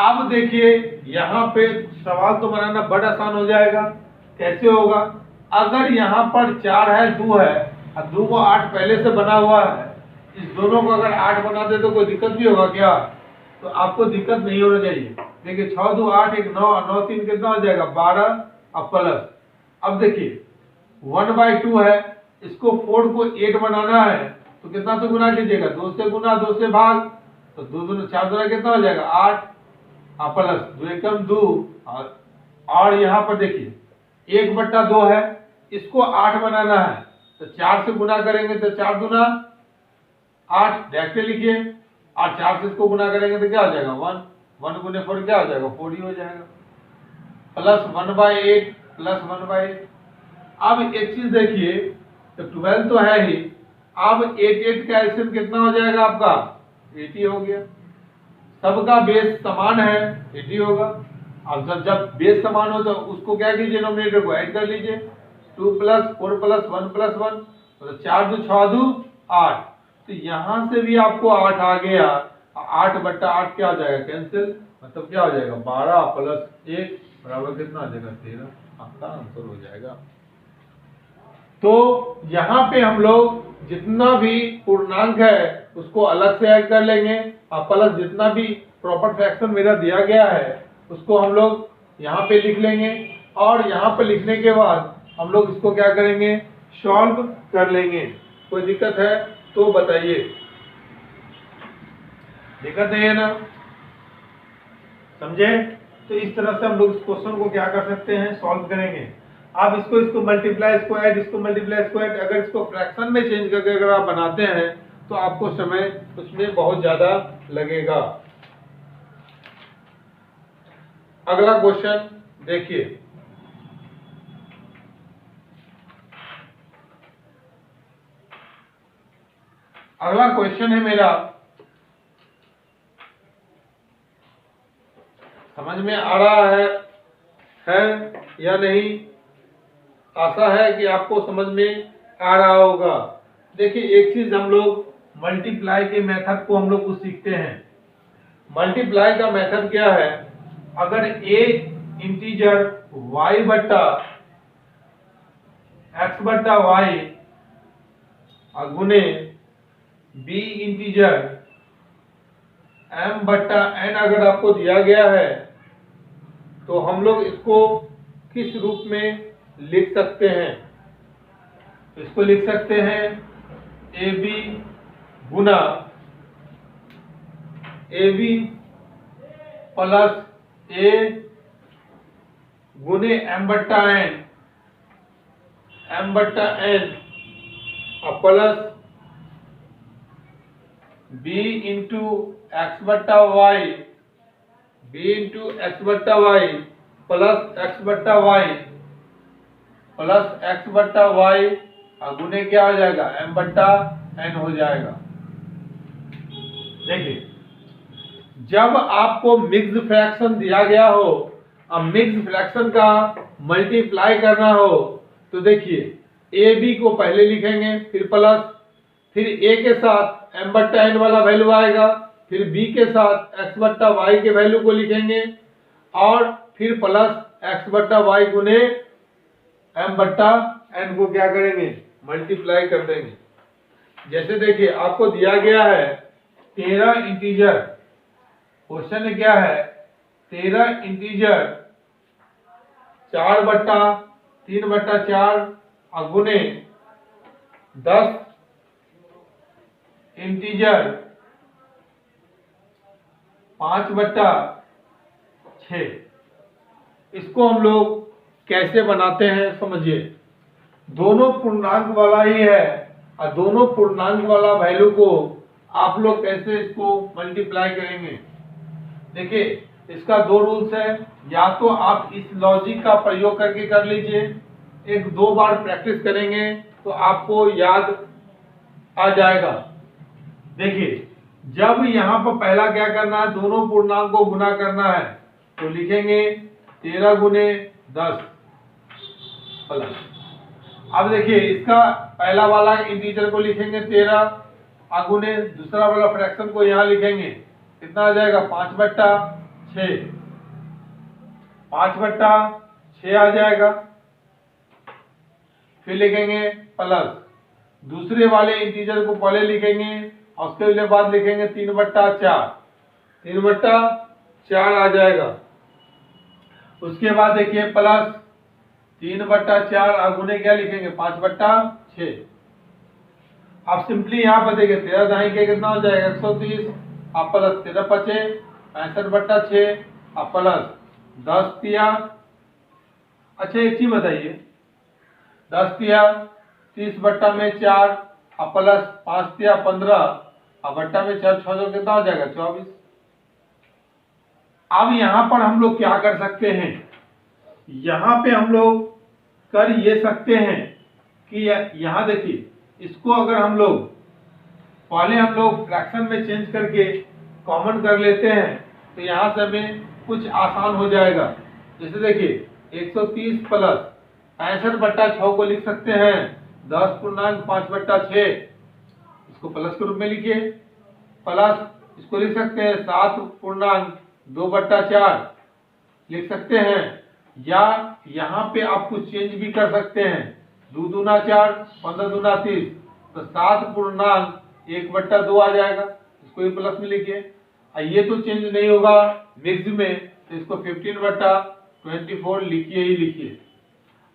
अब देखिए यहाँ पे सवाल तो बनाना बड़ा आसान हो जाएगा। कैसे होगा? अगर यहाँ पर 4 है 2 है और 2 को 8 पहले से बना हुआ है, इस दोनों को अगर 8 बना दे तो कोई दिक्कत भी होगा क्या? तो आपको दिक्कत नहीं होना चाहिए। देखिए 6 2 8 1 9 9 3 कितना हो जाएगा? 12 और प्लस। अब देखिए 1/2 है, इसको 4 को 8 बनाना है तो कितना से गुना कीजिएगा? 2 से गुना, 2 से भाग, तो 2 दूना 4 दूना कितना हो जाएगा? 8 और प्लस 2 एकम 2। और यहाँ पर देखिए 1/2 है, इसको 8 बनाना है तो 4 से गुना करेंगे तो 4 दूना 8 डायरेक्ट लिखिए, और 4 से इसको गुना करेंगे तो क्या हो जाएगा? 1 1 गुने 4 क्या हो जाएगा? 4 ही हो जाएगा। प्लस 1/8 + 1/8। अब एक चीज देखिए, तो 12 तो है ही। अब 8 8 का एलसीएम कितना हो जाएगा आपका? 80 हो गया। सबका बेस समान है, 80 होगा। अब जब बेस समान हो तो उसको क्या कीजिए? डिनोमिनेटर को ऐड कर लीजिए। 2 + 4 + 1 + 1 तो 4 2 6 2 8। तो यहाँ से भी आपको 8 आ गया। 8/8 क्या हो जाएगा? कैंसिल। मतलब क्या हो जाएगा? 12 + 1 बराबर कितना आ जाएगा? 13। आपका आंसर हो जाएगा। तो यहाँ पे हम लोग जितना भी पूर्णांक है उसको अलग से ऐड कर लेंगे और प्लस जितना भी प्रॉपर फ्रैक्शन मेरा दिया गया है उसको हम लोग यहाँ पे लिख लेंगे। और यहाँ पे लिखने के बाद हम लोग इसको क्या करेंगे? सॉल्व कर लेंगे। कोई दिक्कत है तो बताइए। दिक्कत नहीं है ना? समझे? तो इस तरह से हम लोग इस क्वेश्चन को क्या कर सकते हैं? सॉल्व करेंगे। आप इसको मल्टीप्लाई, इसको ऐड, इसको मल्टीप्लाई, इसको ऐड, अगर इसको फ्रैक्शन में चेंज करके अगर आप बनाते हैं तो आपको समय उसमें बहुत ज्यादा लगेगा। अगला क्वेश्चन देखिए। अगला क्वेश्चन है मेरा, समझ में आ रहा है या नहीं? आशा है कि आपको समझ में आ रहा होगा। देखिए एक चीज हम लोग मल्टीप्लाई के मेथड को हम लोग कुछ सीखते हैं। मल्टीप्लाई का मेथड क्या है? अगर a इंटीजर y/x/y गुने b इंटीजर m/n अगर आपको दिया गया है तो हम लोग इसको किस रूप में लिख सकते हैं? इसको लिख सकते हैं ए बी गुना ए बी प्लस ए गुने एम बट्टा एन और प्लस बी इंटू एक्स बट्टा वाई प्लस एक्स बट्टा वाई और गुने क्या हो जाएगा एम बट्टा एन हो जाएगा। देखिए जब आपको मिक्स फ्रैक्शन दिया गया हो अब मिक्स फ्रैक्शन का मल्टीप्लाई करना हो तो देखिए ए बी को पहले लिखेंगे फिर प्लस फिर ए के साथ एम बट्टा एन वाला वैल्यू आएगा फिर बी के साथ एक्स बट्टा वाई के वैल्यू को लिखेंगे और फिर प्लस एक्स बट्टा वाई गुने एम बट्टा एन को क्या करेंगे मल्टीप्लाई कर देंगे। जैसे देखिए आपको दिया गया है 13 इंटीजर, क्वेश्चन में क्या है 13 इंटीजर 4/3/4 और गुने 10 इंटीजर 5/6। इसको हम लोग कैसे बनाते हैं समझिए, दोनों पूर्णांक वाला ही है और दोनों पूर्णांक वाला वैल्यू को आप लोग कैसे इसको मल्टीप्लाई करेंगे। देखिए इसका दो रूल्स है, या तो आप इस लॉजिक का प्रयोग करके कर लीजिए, एक दो बार प्रैक्टिस करेंगे तो आपको याद आ जाएगा। देखिए जब यहाँ पर पहला क्या करना है दोनों पूर्णांक को गुना करना है तो लिखेंगे 13 गुने 10 प्लस। अब देखिए इसका पहला वाला इंटीजर को लिखेंगे 13 गुने दूसरा वाला फ्रैक्शन को यहाँ लिखेंगे कितना आ जाएगा 5/6 5/6 आ जाएगा। फिर लिखेंगे प्लस दूसरे वाले इंटीजर को पहले लिखेंगे और उसके बाद लिखेंगे 3/4 3/4 आ जाएगा। उसके बाद देखिए प्लस 3/4 और गुने क्या लिखेंगे 5/6। अब सिंपली यहाँ पर देखिए 13 दाई के कितना हो जाएगा 130 और प्लस 13 5 65/6 और प्लस 10 तिया। अच्छा एक चीज बताइए 10 तिया 30/4 और प्लस 5 तिया 15 और बट्टा में 6 कितना हो जाएगा 24। अब यहाँ पर हम लोग क्या कर सकते हैं, यहाँ पे हम लोग कर ये सकते हैं कि यहाँ देखिए इसको अगर हम लोग पहले हम लोग फ्रैक्शन में चेंज करके कॉमन कर लेते हैं तो यहाँ से हमें कुछ आसान हो जाएगा। जैसे देखिए 130 प्लस 65/6 को लिख सकते हैं 10 पूर्णांक 5/6, इसको प्लस के रूप में लिखिए। प्लस इसको लिख सकते हैं 7 पूर्णांक 2/4 लिख सकते हैं, या यहाँ पे आप कुछ चेंज भी कर सकते हैं 2 दूना 4 15 दूना 30 तो 7 पूर्णांक 1/2 आ जाएगा, इसको भी प्लस में लिखिए। ये तो चेंज नहीं होगा मिक्स में तो इसको 15/24 लिखिए ही लिखिए।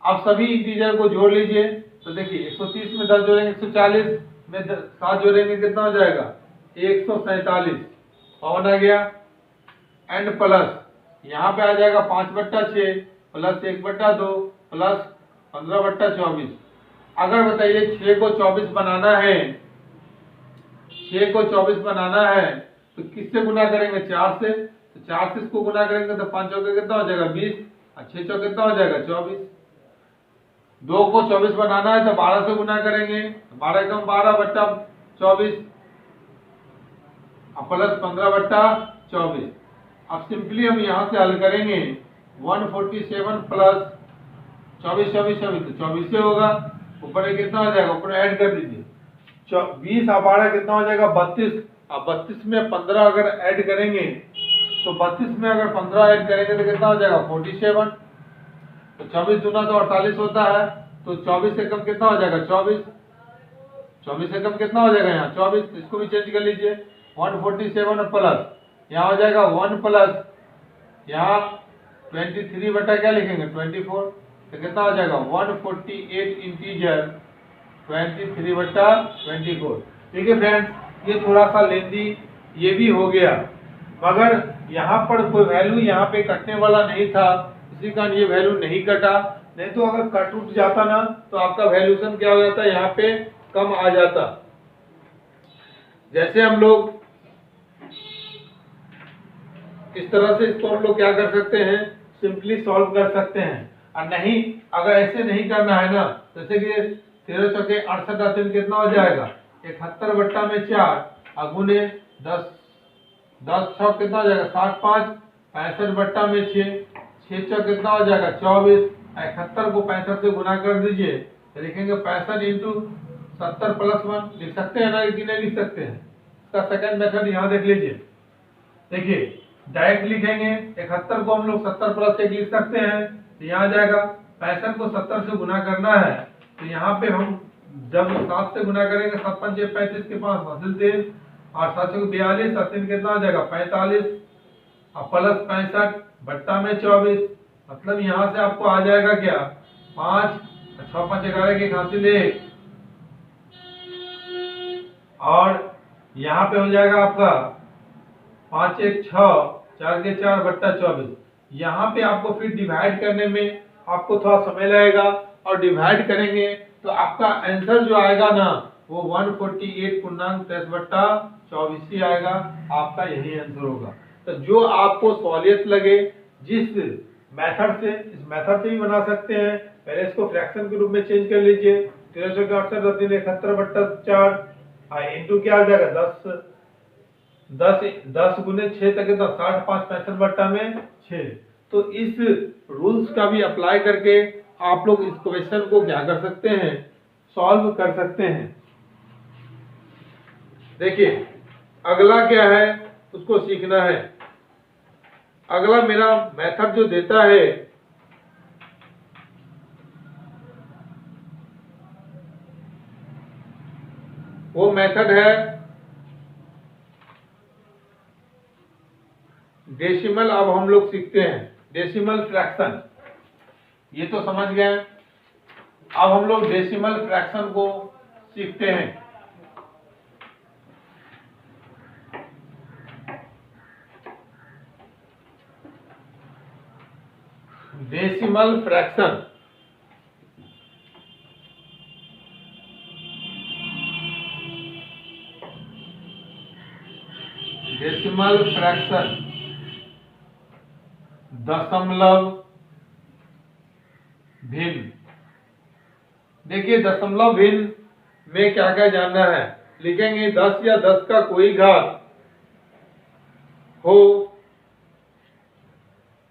अब सभी इंटीजर को जोड़ लीजिए तो देखिए 130 में 10 जोड़ेंगे 140 में 7 जोड़ेंगे कितना हो जाएगा 147 पवन आ गया। एंड प्लस यहाँ पे आ जाएगा 5/6 प्लस 1/2 प्लस 15/24। अगर बताइए 6 को 24 बनाना है, 6 को 24 बनाना है तो किससे गुना करेंगे 4 से, तो 4 से इसको गुना करेंगे तो 5 चौके कितना हो जाएगा 20 और 6 चौके कितना हो जाएगा 24। 2 को 24 बनाना है तो 12 से गुना करेंगे, 12 एकम 12/24 और प्लस 15/24। अब सिंपली हम यहाँ से हल करेंगे 147 प्लस 24 तो 24 से होगा, ऊपर कितना हो जाएगा ऊपर ऐड कर दीजिए 20 और 12 कितना हो जाएगा 32 और 32 में 15 अगर ऐड करेंगे तो 32 में अगर 15 ऐड करेंगे तो कितना हो जाएगा 47। तो 24 दूना तो 48 होता है, तो 24 से कम कितना हो जाएगा 24 से कम कितना हो जाएगा यहाँ 24, इसको भी चेंज कर लीजिए 147 प्लस यहाँ हो जाएगा 1 प्लस यहाँ 23 बटा क्या लिखेंगे 24 तो कितना हो जाएगा 148 इंटीजर 23/24। ठीक है फ्रेंड्स, ये थोड़ा सा लेंदी ये भी हो गया, मगर यहाँ पर कोई वैल्यू यहाँ पे कटने वाला नहीं था, इसी कारण ये वैल्यू नहीं कटा। नहीं तो अगर कट उठ जाता ना तो आपका वैल्यूएशन क्या हो जाता, यहाँ पे कम आ जाता। जैसे हम लोग इस तरह से इसको हम लोग क्या कर सकते हैं, सिंपली सॉल्व कर सकते हैं। और नहीं, अगर ऐसे नहीं करना है ना, जैसे कि 13 चौके 68 आते हैं, कितना हो जाएगा 71/4 अगुने 10 छः कितना हो जाएगा 60 5 65/6 6 चौक कितना हो जाएगा 24। 71 को 65 से गुना कर दीजिए तो लिखेंगे 65 इंटू 70 + 1 लिख सकते हैं ना, कि नहीं लिख सकते हैं। इसका सेकंड मेथड यहाँ देख लीजिए। देखिए डायरेक्ट लिखेंगे 71 को हम लोग 70 + 1 लिख सकते हैं, तो यहाँ जाएगा 65 को 70 से गुना करना है, तो यहाँ पे हम जब 7 से गुना करेंगे 7 5 35 के पास हासिल 3 और 7 6 42 और 3 कितना हो जाएगा 45 और प्लस 65/24, मतलब यहाँ से आपको आ जाएगा क्या 5 6 5 11 के हासिल 1 और यहाँ पे हो जाएगा आपका 5 1 6 4 के 4/24। यहाँ पे आपको फिर डिवाइड करने में आपको थोड़ा समय लगेगा और डिवाइड करेंगे तो आपका आंसर जो आएगा ना वो 148.23/24 ही आएगा। आपका यही आंसर होगा। तो जो आपको सहूलियत लगे जिस मेथड से, इस मेथड से भी बना सकते हैं। पहले इसको फ्रैक्शन के रूप में चेंज कर लीजिए, 13 चौके 68 71/4 इंटू क्या आ जाएगा 10 गुने 6 तक कितना 60 5 65/6। तो इस रूल्स का भी अप्लाई करके आप लोग इस क्वेश्चन को क्या कर सकते हैं, सॉल्व कर सकते हैं। देखिए अगला क्या है उसको सीखना है। अगला मेरा मेथड जो देता है वो मेथड है डेसिमल। अब हम लोग सीखते हैं डेसिमल फ्रैक्शन, ये तो समझ गए। अब हम लोग डेसिमल फ्रैक्शन को सीखते हैं। डेसिमल फ्रैक्शन, डेसिमल फ्रैक्शन दशमलव भिन्न। देखिए दशमलव भिन्न में क्या क्या जानना है, लिखेंगे 10 या 10 का कोई घात हो,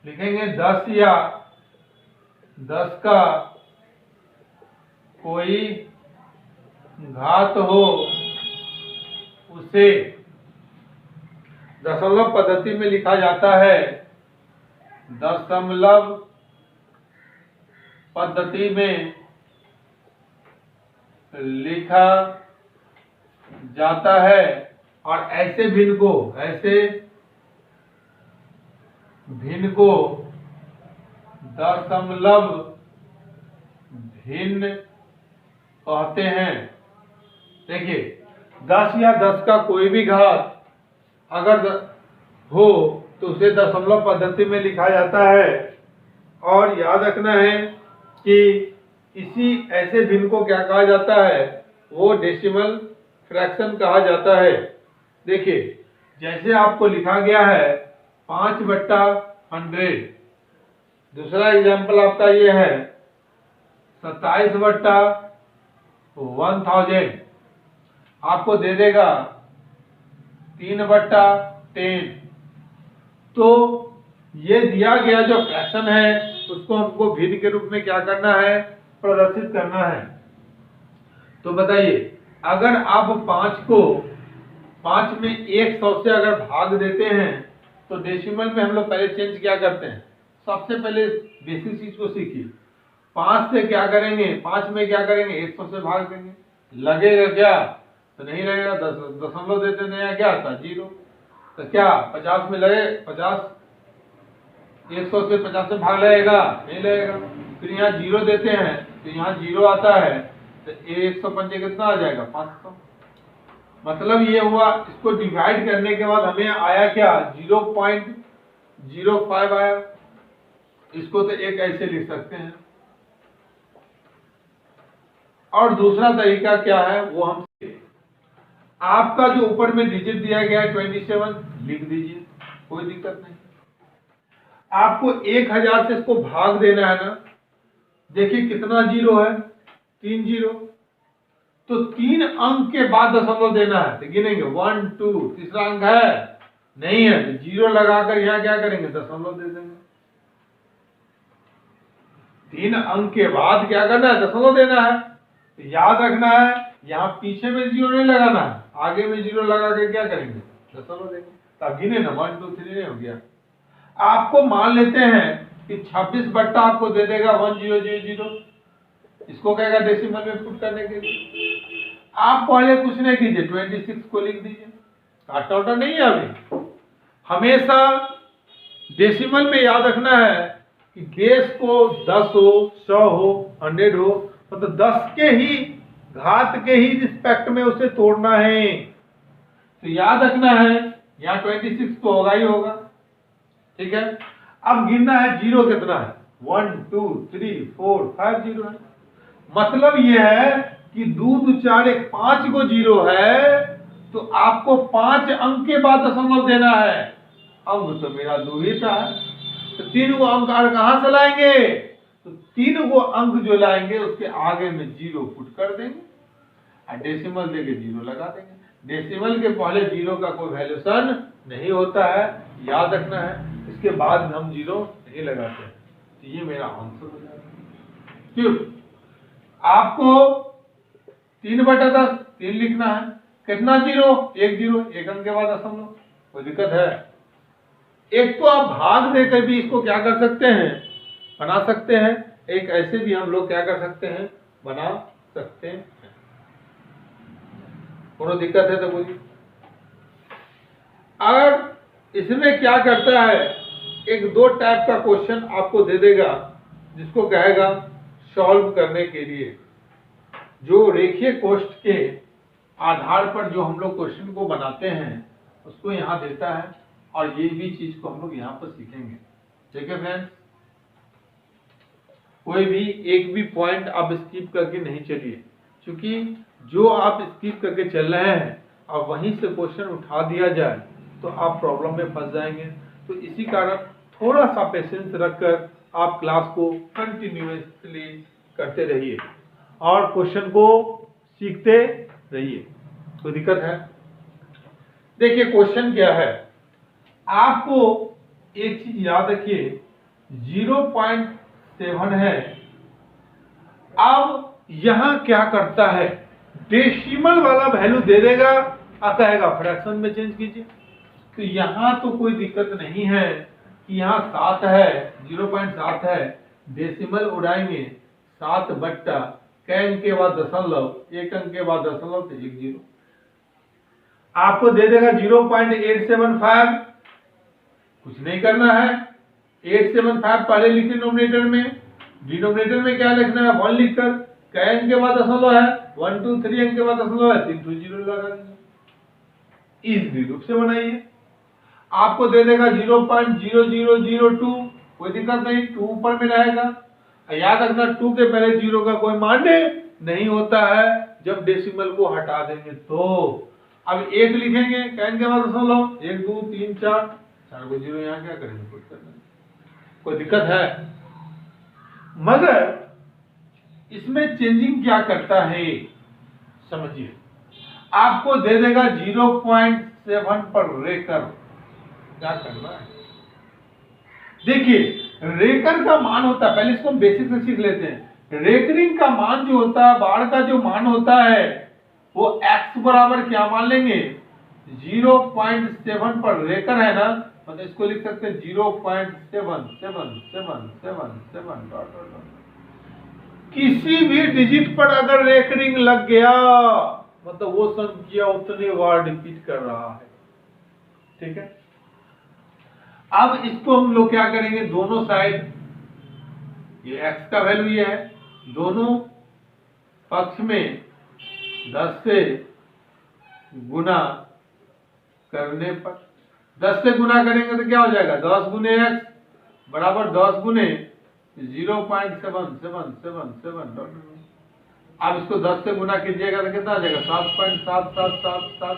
लिखेंगे 10 या 10 का कोई घात हो उसे दशमलव पद्धति में लिखा जाता है। दशमलव पद्धति में लिखा जाता है और ऐसे भिन्न को दशमलव भिन्न कहते हैं। देखिए 10 या 10 का कोई भी घात अगर हो तो उसे दशमलव पद्धति में लिखा जाता है। और याद रखना है कि इसी ऐसे भिन्न को क्या कहा जाता है, वो डेसिमल फ्रैक्शन कहा जाता है। देखिए जैसे आपको लिखा गया है 5/100। दूसरा एग्जांपल आपका ये है 27/1000। आपको दे देगा 3/10। तो ये दिया गया जो फ्रैक्शन है उसको हमको भिन्न के रूप में क्या करना है, प्रदर्शित करना है। तो बताइए अगर आप 5 को 5 में 100 से अगर भाग देते हैं तो डेसिमल में हम लोग पहले चेंज क्या करते हैं, सबसे पहले बेसिक चीज को सीखिए। 5 से क्या करेंगे, 5 में क्या करेंगे 100 से भाग देंगे, लगेगा क्या, तो नहीं लगेगा। दशमलव देते नया क्या आता 0, तो क्या 50 में लगे 50 100 से 50 से भाग लगेगा, नहीं लगेगा। फिर यहाँ 0 देते हैं तो यहाँ 0 आता है, तो 105 कितना आ जाएगा 500। मतलब ये हुआ, इसको डिवाइड करने के बाद हमें आया क्या 0.05 आया। इसको तो एक ऐसे लिख सकते हैं। और दूसरा तरीका क्या है वो हम, आपका जो ऊपर में डिजिट दिया गया है 27 लिख दीजिए, कोई दिक्कत नहीं। आपको 1000 से इसको भाग देना है ना, देखिए कितना जीरो है 3 जीरो, तो 3 अंक के बाद दशमलव देना है। तो गिनेंगे 1 2, तीसरा अंक है नहीं है तो जीरो लगाकर यहाँ क्या करेंगे दशमलव दे देंगे। 3 अंक के बाद क्या करना है दशमलव देना है। तो याद रखना है यहाँ पीछे में जीरो नहीं लगाना है, आगे में जीरो लगा के क्या करेंगे दशमलव देंगे। तब गिने ना 1 2 3 हो गया। आपको मान लेते हैं कि 26 बट्टा आपको दे देगा 1000। इसको कहेगा डेसिमल में पुट करने के लिए। आप पहले कुछ नहीं कीजिए 26 को लिख दीजिए, काटा उटा नहीं है अभी। हमेशा डेसिमल में याद रखना है कि बेस को 10 हो 100 हो 100 हो, मतलब 10 के ही घात के ही रिस्पेक्ट में उसे तोड़ना है। तो याद रखना है यहाँ 26 तो होगा ही होगा, ठीक है। अब गिनना है जीरो कितना है 1 2 3 4 5 जीरो है। मतलब यह है कि 2 2 4 1 5 को जीरो है, तो आपको 5 अंक के बाद दशमलव देना है। अंक तो मेरा 2 ही था, तो 3 को अंक कहां से लाएंगे, तो 3 को अंक जो लाएंगे उसके आगे में जीरो पुट कर देंगे और डेसिमल देके जीरो लगा देंगे। डेसिमल के पहले जीरो का कोई वैल्यूशन नहीं होता है, याद रखना है। इसके बाद हम जीरो नहीं लगाते हैं। तो ये मेरा आंसर हो जाएगा। क्यों आपको 3/10 3 लिखना है, कितना जीरो 1 जीरो, 1 अंक के बाद दशमलव, कोई दिक्कत है। एक तो आप भाग देकर भी इसको क्या कर सकते हैं बना सकते हैं, एक ऐसे भी हम लोग क्या कर सकते हैं बना सकते हैं। कोई दिक्कत है तो बोलिए। और इसमें क्या करता है, एक 2 टाइप का क्वेश्चन आपको दे देगा जिसको कहेगा सॉल्व करने के लिए, जो रेखीय कोष्ठ के आधार पर जो हम लोग क्वेश्चन को बनाते हैं उसको यहाँ देता है। और ये भी चीज को हम लोग यहाँ पर सीखेंगे, ठीक है फ्रेंड्स। कोई भी एक भी पॉइंट आप स्किप करके नहीं चलिए, क्योंकि जो आप स्किप करके चल रहे हैं और वहीं से क्वेश्चन उठा दिया जाए तो आप प्रॉब्लम में फंस जाएंगे। तो इसी कारण थोड़ा सा पेशेंस रखकर आप क्लास को कंटिन्यूअसली करते रहिए और क्वेश्चन को सीखते रहिए। कोई दिक्कत है? देखिए क्वेश्चन क्या है, आपको एक चीज याद रखिए 0.7 है। अब यहां क्या करता है, डेसिमल वाला वैल्यू दे देगा और कहेगा फ्रैक्शन में चेंज कीजिए। तो यहां तो कोई दिक्कत नहीं है कि यहाँ 7 है, 0.7 है, डेसिमल उड़ाएंगे 7 बट्टा कै अंक के बाद दशमलव, 1 अंक के बाद दशमलव तो 1 जीरो। आपको दे देगा 0.875, कुछ नहीं करना है, 875 पहले लिखे नोमिनेटर में, डिनोमिनेटर में क्या लिखना है 1 लिखकर, कै अंक के बाद दशमलव है 1 2 3 अंक के बाद दशमलव है 3 2 जीरो लगा दीजिए। इस रूप से बनाइए। आपको दे देगा 0.0002, कोई दिक्कत नहीं, 2 ऊपर में रहेगा। याद रखना 2 के पहले जीरो का कोई मान नहीं होता है जब डेसिमल को हटा देंगे तो। अब 1 लिखेंगे कैन के बाद दशमलव, 1 2 3 4 को जीरो, यहाँ क्या करेंगे पुट कर देंगे, कोई दिक्कत है। मगर इसमें चेंजिंग क्या करता है समझिए। आपको दे देगा 0.7 पर रेकर, क्या करना है देखिए। रेकर का मान होता है, पहले इसको हम बेसिक से सीख लेते हैं। रेकरिंग का मान जो होता है, बार का जो मान होता है वो x बराबर क्या मान लेंगे 0.7 पर रेकर है ना, मतलब इसको लिख सकते हैं 0.777777 किसी भी डिजिट पर अगर रेकरिंग लग गया मतलब वो संख्या उतने बार रिपीट कर रहा है, ठीक है। अब इसको हम लोग क्या करेंगे, दोनों साइड, ये x का वैल्यू ये है, दोनों पक्ष में 10 से गुना करने पर, 10 से गुना करेंगे तो क्या हो जाएगा, 10 गुने x बराबर 10 गुने 0.7777। अब इसको 10 से गुना कीजिएगा तो कितना आ जाएगा, 7.7777।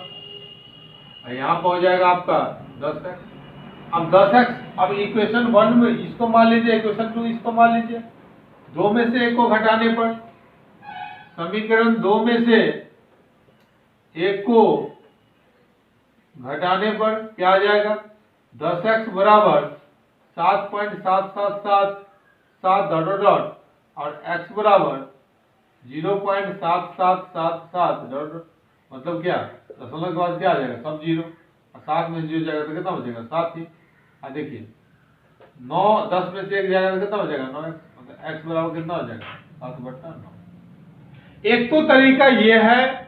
यहाँ पर हो जाएगा आपका 10x। अब 10x, अब इक्वेशन 1 में इसको मान लीजिए, इक्वेशन 2 इसको मान लीजिए। 2 में से 1 को घटाने पर, समीकरण 2 में से 1 को घटाने पर क्या आ जाएगा, 10x बराबर 7.7777 और x बराबर 0.7777, मतलब क्या, दशमलव के बाद क्या आ जाएगा, सब जीरो, और 7 में 0 जाएगा तो कितना हो जाएगा, 7 ही। देखिए 9 10 में से 1 जाएगा तो कितना हो जाएगा, 9x, मतलब x बराबर कितना हो जाएगा, 7/9। एक तो तरीका ये है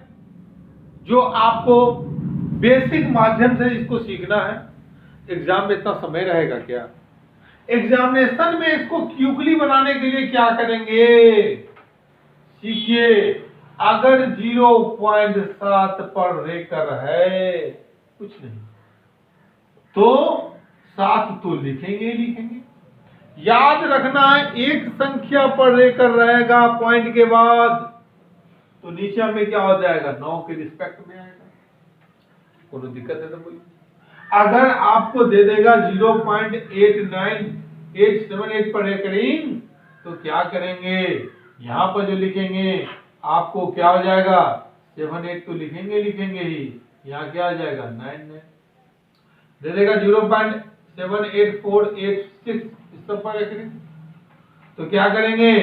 जो आपको बेसिक माध्यम से इसको सीखना है। एग्जाम में इतना समय रहेगा क्या, एग्जामिनेशन में इसको क्यूकली बनाने के लिए क्या करेंगे, सीखिए। अगर 0.7 पर रेकर है, कुछ नहीं तो 7 तो लिखेंगे लिखेंगे। याद रखना है, एक संख्या पर रेकर रहेगा पॉइंट के बाद तो नीचे में क्या हो जाएगा, 9 के रिस्पेक्ट में आएगा। कोनो दिक्कत है तो बोलिए। अगर आपको दे देगा 0.89878 पर रेकरिंग तो क्या करेंगे, यहां पर जो लिखेंगे आपको क्या हो जाएगा, 78 तो लिखेंगे लिखेंगे ही, यहाँ क्या आ जाएगा, 99। दे देगा 0.78486 इस सब पर रेकरिंग तो क्या करेंगे,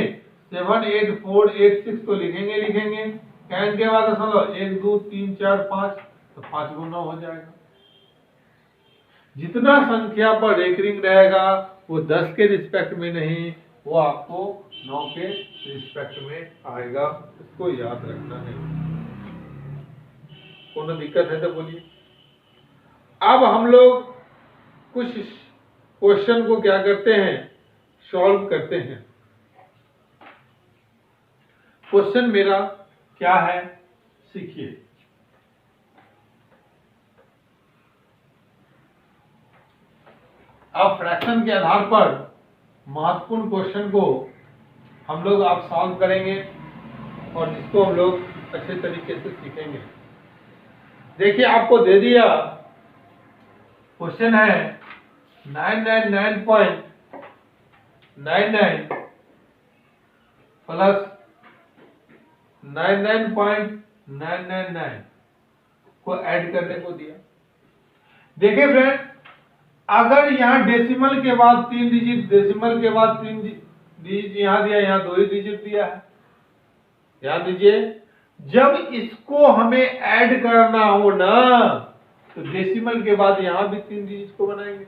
78486 तो लिखेंगे लिखेंगे, कहने के बाद 1 2 3 4 5 तो 5 गुना हो जाएगा। जितना संख्या पर रेकरिंग रहेगा वो 10 के रिस्पेक्ट में नहीं, वो आपको 9 के रिस्पेक्ट में आएगा, इसको याद रखना है। कोनो दिक्कत है तो बोलिए। अब हम लोग कुछ क्वेश्चन को क्या करते हैं, सॉल्व करते हैं। क्वेश्चन मेरा क्या है, सीखिए। अब फ्रैक्शन के आधार पर महत्वपूर्ण क्वेश्चन को हम लोग आप सॉल्व करेंगे और जिसको हम लोग अच्छे तरीके से सीखेंगे। देखिए आपको दे दिया क्वेश्चन है 999.99 प्लस 99.999 को ऐड करने को दिया। देखिए फ्रेंड, अगर यहाँ डेसिमल के बाद 3 डिजिट, डेसिमल के बाद 3 डिजिट यहाँ दिया, यहाँ 2 ही डिजिट दिया है, ध्यान दीजिए। जब इसको हमें ऐड करना हो ना तो डेसिमल के बाद यहाँ भी 3 डिजिट को बनाएंगे।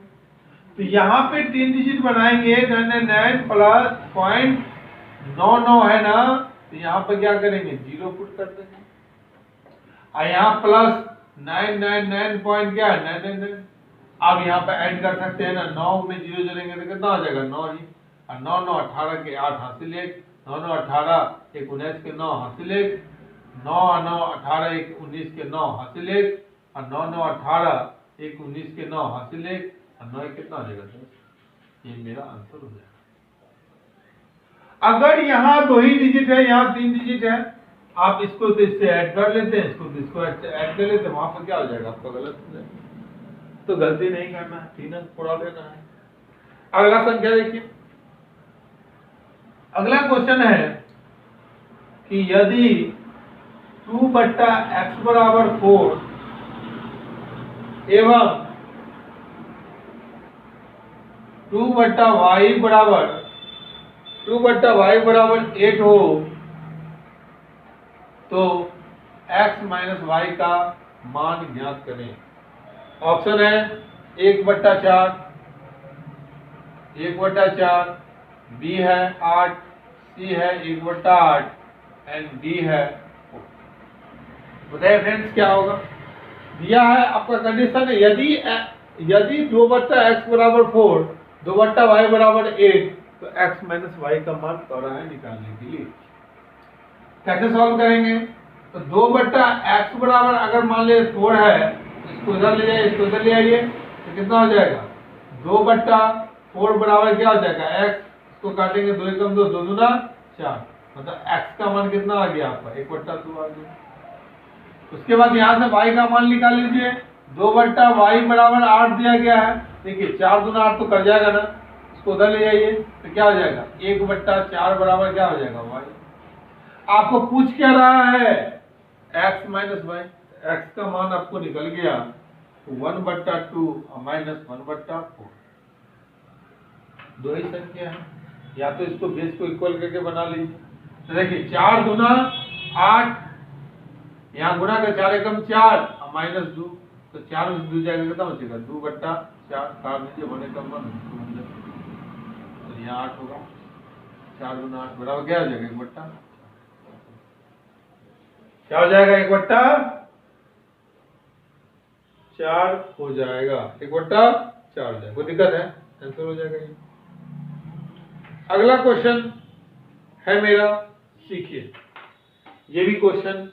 तो यहाँ पे 3 डिजिट बनाएंगे, 999 प्लस 0.99 है ना, तो यहाँ पर क्या करेंगे, 0 पुट कर देंगे, और यहाँ प्लस 999 पॉइंट क्या है, 999। अब यहाँ पे ऐड कर सकते हैं ना, 9 में 0 जोड़ेंगे तो कितना हो जाएगा, 9 ही, और 9 9 18 के 8 हासिल 1, 9 9 18 1 19 के 9 हासिल 1, 9 9 18 1 19 के 9 हासिल 1, और 9 9 18 1 19 के 9 हासिल 1, और 9 कितना हो जाएगा, 10। ये मेरा आंसर हो जाएगा। अगर यहाँ 2 ही डिजिट है, यहाँ 3 डिजिट है, आप इसको तो इससे ऐड कर लेते हैं, इसको ऐड कर लेते हैं, वहां पर क्या हो जाएगा आपका, गलत हो जाएगा। तो गलती नहीं करना है, 3 अंक थोड़ा लेना है। अगला संख्या देखिए। अगला क्वेश्चन है कि यदि 2/x बराबर 4 एवं 2/y बराबर 8 हो तो x माइनस y का मान ज्ञात करें। ऑप्शन है 1/4, 1/4, B है 8, C है 1/8 एंड D है। बताइए फ्रेंड्स क्या होगा। दिया है आपका कंडीशन है, यदि 2/x बराबर 4, 2/y बराबर 8 तो x माइनस y का मान कह रहा है निकालने के लिए। कैसे सॉल्व करेंगे? तो 2/x बराबर अगर मान लीजिए 4 है, इसको इधर ले जाइए, इसको इधर ले आइए, तो कितना हो जाएगा? 2/4 बराबर क्या हो जाएगा? x। इसको काटेंगे, 2 एकम 2, 2 दूना 4, मतलब x का मान कितना आ गया आपका? 1/2 आ गया। उसके बाद यहाँ से y का मान निकाल लीजिए, 2/y बराबर 8 दिया गया है। देखिए 4 दूना 8 तो कर जाएगा ना, इसको उधर ले जाइए, तो क्या हो जाएगा? 1/4 बराबर क्या हो जाएगा? y। आपको पूछ क्या रहा है? x minus y। x का मान आपको निकल गया 1/2 और माइनस 1/4। दो ही संख्या है, या तो इसको बेस को इक्वल करके बना लीजिए। तो देखिए 4 दूना 8, यहाँ गुणा कर 4 एकम 4 और माइनस 2, तो 4 में 2 जाएगा, कितना बचेगा? 2/4 काट लीजिए, 1 एकम 1, तो यहाँ 8 होगा। 4 दूना 8 बराबर क्या हो जाएगा? 1/4। क्या हो जाएगा? 1/4 हो जाएगा, 1/4 हो जाएगा। कोई दिक्कत है? आंसर हो जाएगा ये। अगला क्वेश्चन है मेरा, सीखिए, ये भी क्वेश्चन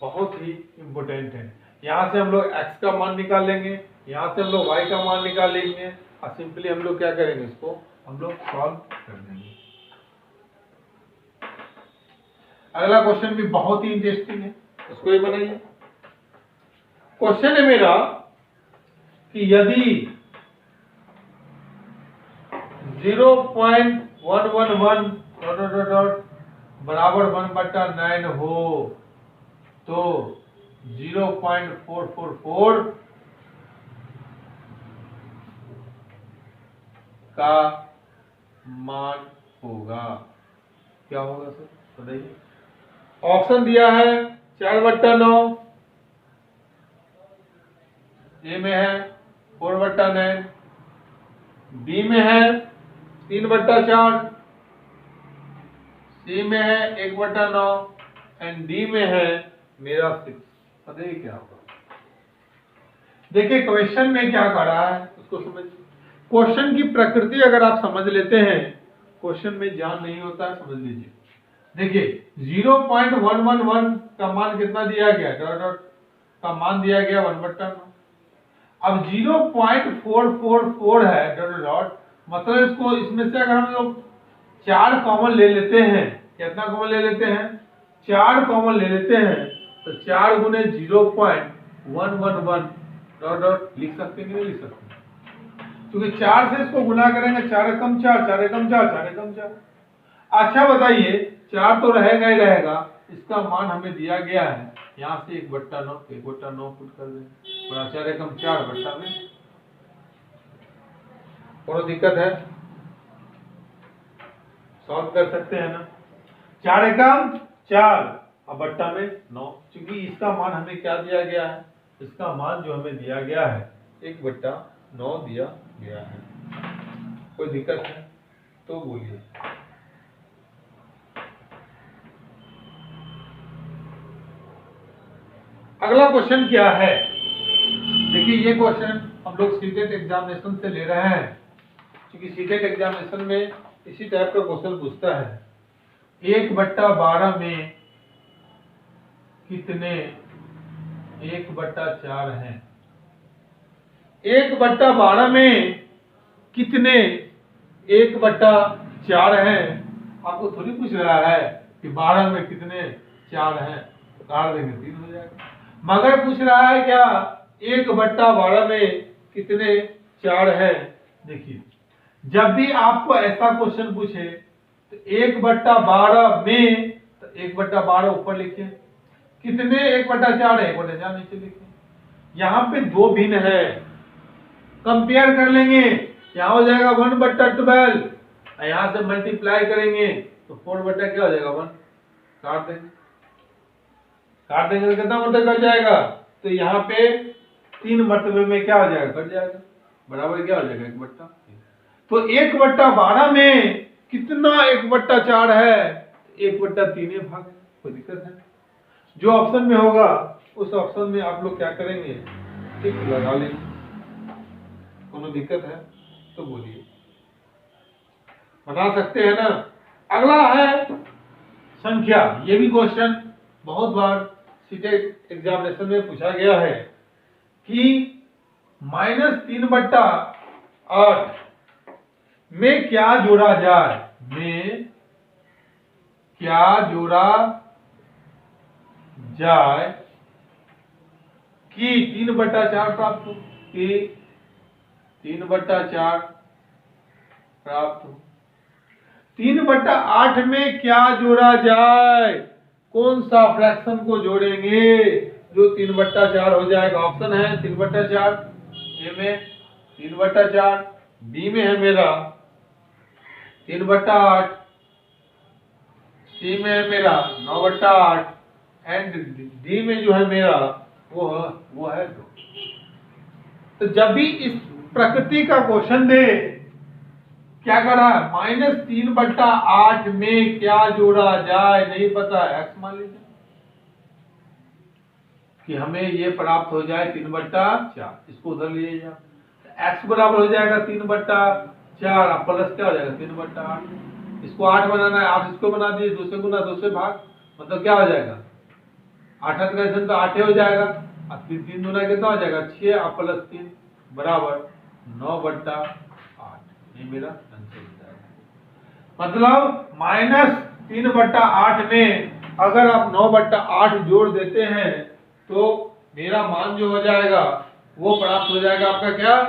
बहुत ही इंपॉर्टेंट है। यहाँ से हम लोग x का मान निकाल लेंगे, यहाँ से हम लोग y का मान निकाल लेंगे, और सिंपली हम लोग क्या करेंगे? इसको हम लोग सॉल्व कर देंगे। अगला क्वेश्चन भी बहुत ही इंटरेस्टिंग है, उसको ही बनाइए। क्वेश्चन है मेरा कि यदि 0.111 बराबर 1/9 हो तो 0.444 का मान होगा। क्या होगा सर? बताइए। ऑप्शन दिया है 4/9, ए में है 4/9, बी में है 3/4, सी में है 1/9 एंड डी में है मेरा 6। बताइए क्या होगा? देखिए क्वेश्चन में क्या कर रहा है उसको समझिए। क्वेश्चन की प्रकृति अगर आप समझ लेते हैं, क्वेश्चन में जान नहीं होता है, समझ लीजिए। देखिए 0.111 का मान कितना दिया गया? डॉट डॉट का मान दिया गया 1/9। अब 0.444 है डॉट डॉट, मतलब इसको इसमें से अगर हम लोग 4 कॉमन ले लेते हैं, कितना कॉमन ले लेते हैं? 4 कॉमन ले लेते हैं, तो 4 गुने 0.111 डॉट डॉट लिख सकते हैं कि नहीं लिख सकते? क्योंकि 4 से इसको गुना करेंगे, 4 एकम 4, 4 एकम 4, 4 एकम 4। अच्छा बताइए, 4 तो रहेगा ही रहेगा, इसका मान हमें दिया गया है, यहाँ से 1/9, 1/9 पुट कर देंगे, और 4 एकम 4 बट्टा में। कोई दिक्कत है? सॉल्व कर सकते हैं ना? 4 एकम 4 और बट्टा में 9, क्योंकि इसका मान हमें क्या दिया गया है? इसका मान जो हमें दिया गया है 1/9 दिया गया है। कोई दिक्कत है तो बोलिए। अगला क्वेश्चन क्या है? देखिए ये क्वेश्चन हम लोग सीटेट एग्जामिनेशन से ले रहे हैं, क्योंकि सीटेट एग्जामिनेशन में इसी टाइप का क्वेश्चन पूछता है। 1/12 में कितने 1/4 हैं? 1/12 में कितने 1/4 हैं? आपको थोड़ी पूछ रहा है कि 12 में कितने 4 हैं, काट देंगे 3 हो जाएगा। मगर पूछ रहा है क्या 1/12 में कितने 4 हैं? देखिए जब भी आपको ऐसा क्वेश्चन पूछे तो 1/12 में, तो 1/12 ऊपर लिखिए, कितने 1/4 है 1/4 नीचे लिखिए। यहाँ पे 2 भिन्न है, कंपेयर कर लेंगे, यहाँ हो जाएगा 1/12, यहाँ से मल्टीप्लाई करेंगे तो 4 क्या हो जाएगा 1, काट देंगे, काट देंगे तो कितना मतलब कट जाएगा? तो यहाँ पे 3 मरतबे में क्या हो जाएगा? कट जाएगा, बराबर क्या हो जाएगा 1/3। तो 1/12 में कितना 1/4 है? 1/3 भाग है। कोई दिक्कत है? जो ऑप्शन में होगा उस ऑप्शन में आप लोग क्या करेंगे? टिक लगा लेंगे। कोनो दिक्कत है तो बोलिए, बना सकते हैं ना? अगला है संख्या, ये भी क्वेश्चन बहुत बार सीटेट एग्जामिनेशन में पूछा गया है कि -3/8 में क्या जोड़ा जाए, में क्या जोड़ा जाए कि 3/4 प्राप्त हो, कि 3/4 प्राप्त हो। 3/8 में क्या जोड़ा जाए, कौन सा फ्रैक्शन को जोड़ेंगे जो 3/4 हो जाएगा। ऑप्शन है 3/4, ए में 3/4, बी में है मेरा 3/8, सी में है मेरा 9/8 एंड डी में जो है मेरा वो है 2। तो जब भी इस प्रकृति का क्वेश्चन दे, क्या करा, -3/8 में क्या जोड़ा जाए, नहीं पता एक्स मान लीजिए कि हमें ये प्राप्त हो जाए 3/4, इसको उधर ले जाओ, एक्स बराबर हो जाएगा 3/4 अब प्लस क्या हो जाएगा 3/8, इसको 8 बनाना है, आप इसको बना दिए 2 से गुना 2 से भाग, मतलब क्या हो जाएगा 8 का तो 8 हो जाएगा, अब 3 दूना कितना हो जाएगा 6 और प्लस 3 बराबर 9/8, ये मेरा आंसर हो जाएगा। मतलब -3/8 में अगर आप 9/8 जोड़ देते हैं तो मेरा मान जो हो जाएगा वो प्राप्त हो जाएगा आपका क्या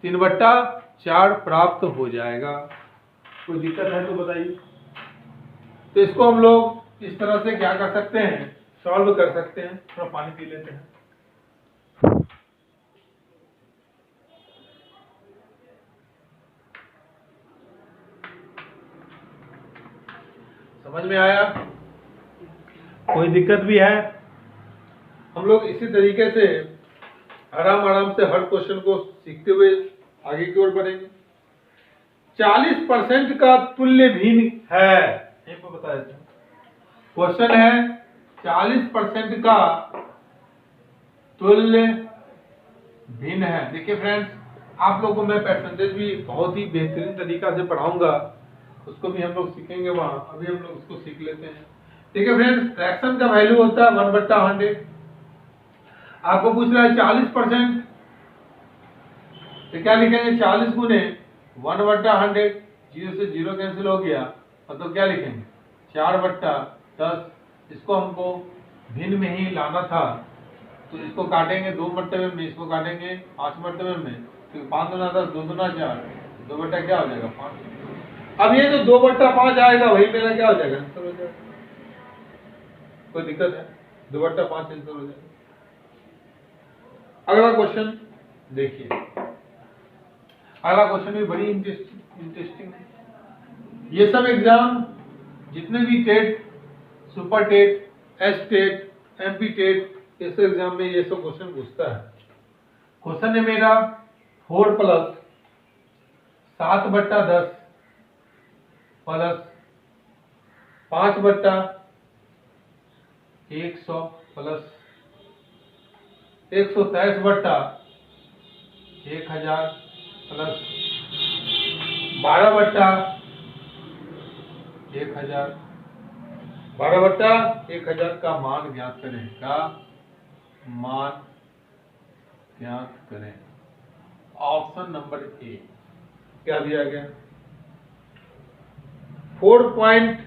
3/4 प्राप्त हो जाएगा। कोई दिक्कत है तो बताइए। तो इसको हम लोग इस तरह से क्या कर सकते हैं, सॉल्व कर सकते हैं। थोड़ा पानी पी लेते हैं। समझ में आया? कोई दिक्कत भी है? हम लोग इसी तरीके से आराम से हर क्वेश्चन को सीखते हुए आगे की ओर बढ़ेंगे। 40% का तुल्य भिन्न है, यहीं पर बता देते हैं। क्वेश्चन है 40% का तुल्य भिन्न है। देखिए फ्रेंड्स, आप लोगों को मैं परसेंटेज भी बहुत ही बेहतरीन तरीका से पढ़ाऊंगा, उसको भी हम लोग सीखेंगे वहां। अभी हम लोग उसको सीख लेते हैं। देखिए फ्रेंड्स, फ्रैक्शन का वैल्यू होता है 1/100। आपको पूछ रहा है 40%, तो क्या लिखेंगे 40 गुने 1/100, 0 से 0 कैंसिल हो गया, मतलब क्या लिखेंगे 4/10। इसको हमको भिन्न में ही लाना था, तो इसको काटेंगे 2 मर्तबे में, इसको काटेंगे 5 मर्तबे में, तो 5 दूना 10, 2 दूना 4, 2 बटा क्या हो जाएगा 5। अब ये जो 2/5 आएगा वही मेरा क्या हो जाएगा आंसर हो जाएगा। कोई दिक्कत है? 2/5 आंसर हो जाएगा। अगला क्वेश्चन देखिए, अगला क्वेश्चन भी बड़ी इंटरेस्टिंग है। ये सब एग्जाम जितने भी TET, super TET, S TET, MP TET, इस एग्जाम में ये सब क्वेश्चन पूछता है। क्वेश्चन है मेरा 4 + 7/10 प्लस 5/100 प्लस 123/1000 प्लस 12/1000, 12/1000 का मान ज्ञात करें, का मान ज्ञात करें। ऑप्शन नंबर ए क्या दिया गया 4 पॉइंट।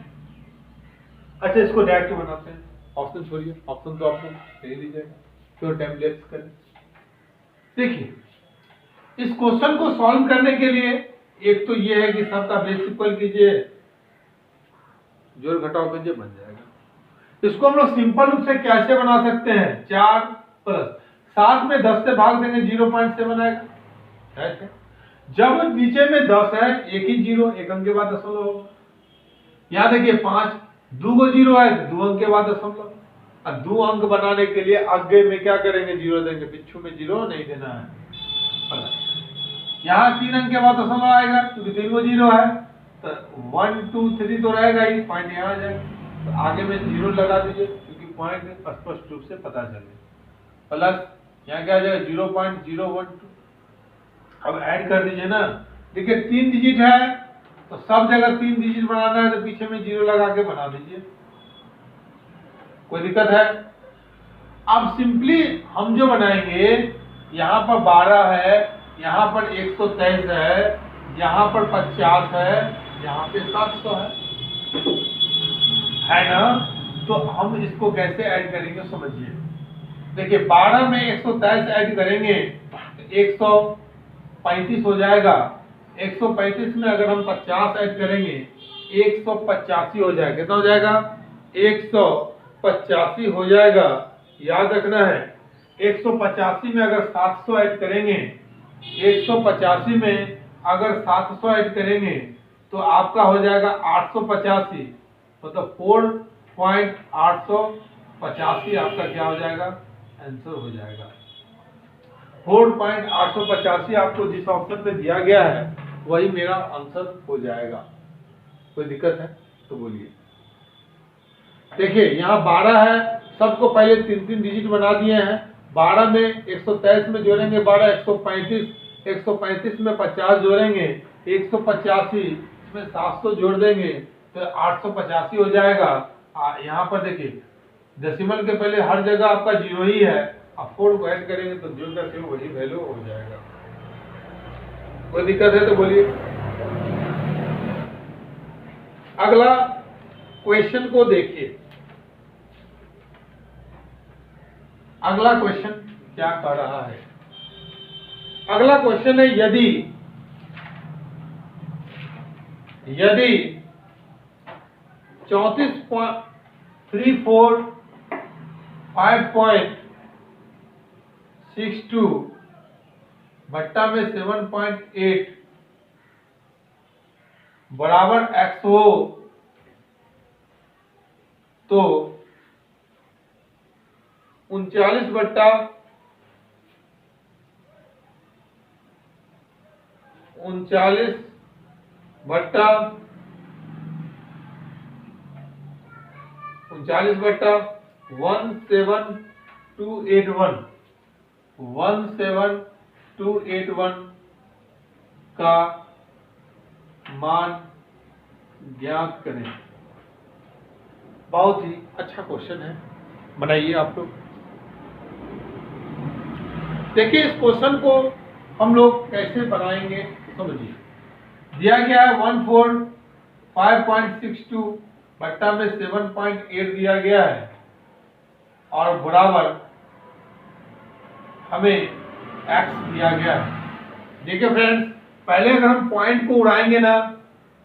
अच्छा, इसको डायरेक्ट बनाते हैं, ऑप्शन छोड़िए, ऑप्शन तो आपको दे दीजिएगा, क्यों टाइम वेस्ट करें। देखिए, इस क्वेश्चन को सॉल्व करने के लिए एक तो ये है कि सबका बेस इक्वल कीजिए, जोड़ घटाव कीजिए, बन जाएगा। इसको हम लोग सिंपल रूप से कैसे बना सकते हैं, 4 + 7 में 10 से भाग देंगे 0.7 आएगा। ऐसे जब नीचे में 10 है, एक ही 0, एक अंक के बाद दशमलव होगा। यहाँ देखिए 5, 2 0 है, 2 अंक के बाद दशमलव। और 2 अंक बनाने के लिए आगे में क्या करेंगे 0 देंगे, पिछू में 0 नहीं देना है। यहाँ 3 अंक के बाद दशमलव आएगा, क्योंकि 3 को 0 है, तो 1 2 3 तो रहेगा ही, पॉइंट यहाँ आ जाएगा, तो आगे में 0 लगा दीजिए, क्योंकि पॉइंट स्पष्ट रूप से पता चले। प्लस यहाँ क्या आ जाएगा 0.012। अब ऐड कर दीजिए ना। देखिए 3 डिजिट है तो सब जगह 3 डिजिट बनाना है तो पीछे में 0 लगा के बना दीजिए, कोई दिक्कत है? अब सिंपली हम जो बनाएंगे, यहाँ पर 12 है, यहाँ पर 123 है, यहाँ पर 50 है, यहाँ पे 700 है ना? तो हम इसको कैसे ऐड करेंगे समझिए। देखिए 12 में 123 ऐड करेंगे तो 135 हो जाएगा। 135 में अगर हम 50 ऐड करेंगे 185 हो जाएगा। कितना हो जाएगा? 185 हो जाएगा। याद रखना है 185 में अगर 700 ऐड करेंगे, 185 में अगर 700 ऐड करेंगे तो आपका हो जाएगा 885, मतलब 4.885 आपका क्या हो जाएगा? आंसर हो जाएगा। 4.885 आपको जिस ऑप्शन पे दिया गया है वही मेरा आंसर हो जाएगा। कोई दिक्कत है तो बोलिए। देखिए यहाँ 12 है, सबको पहले 3-3 डिजिट बना दिए हैं। 12 में 123 में जोड़ेंगे 12, 135, 135 में 50 जोड़ेंगे 185, इसमें 700 जोड़ देंगे तो 885 हो जाएगा। यहाँ पर देखिए डेसिमल के पहले हर जगह आपका 0 ही है, आप 4 को ऐड करेंगे तो जो का वही वैल्यू हो जाएगा। कोई दिक्कत है तो बोलिए। अगला क्वेश्चन को देखिए। अगला क्वेश्चन क्या कर रहा है? अगला क्वेश्चन है यदि 34.5.62 भट्टा में 7.8 बराबर x हो तो 39 बट्टा 39 बट्टा 17281 का मान ज्ञात करें। बहुत ही अच्छा क्वेश्चन है, बनाइए आप लोग। देखिए इस क्वेश्चन को हम लोग कैसे बनाएंगे समझिए। दिया गया है 145.62 बट्टा में 7.8 दिया गया है और बराबर हमें x दिया गया है। देखिए फ्रेंड्स, पहले अगर हम पॉइंट को उड़ाएंगे ना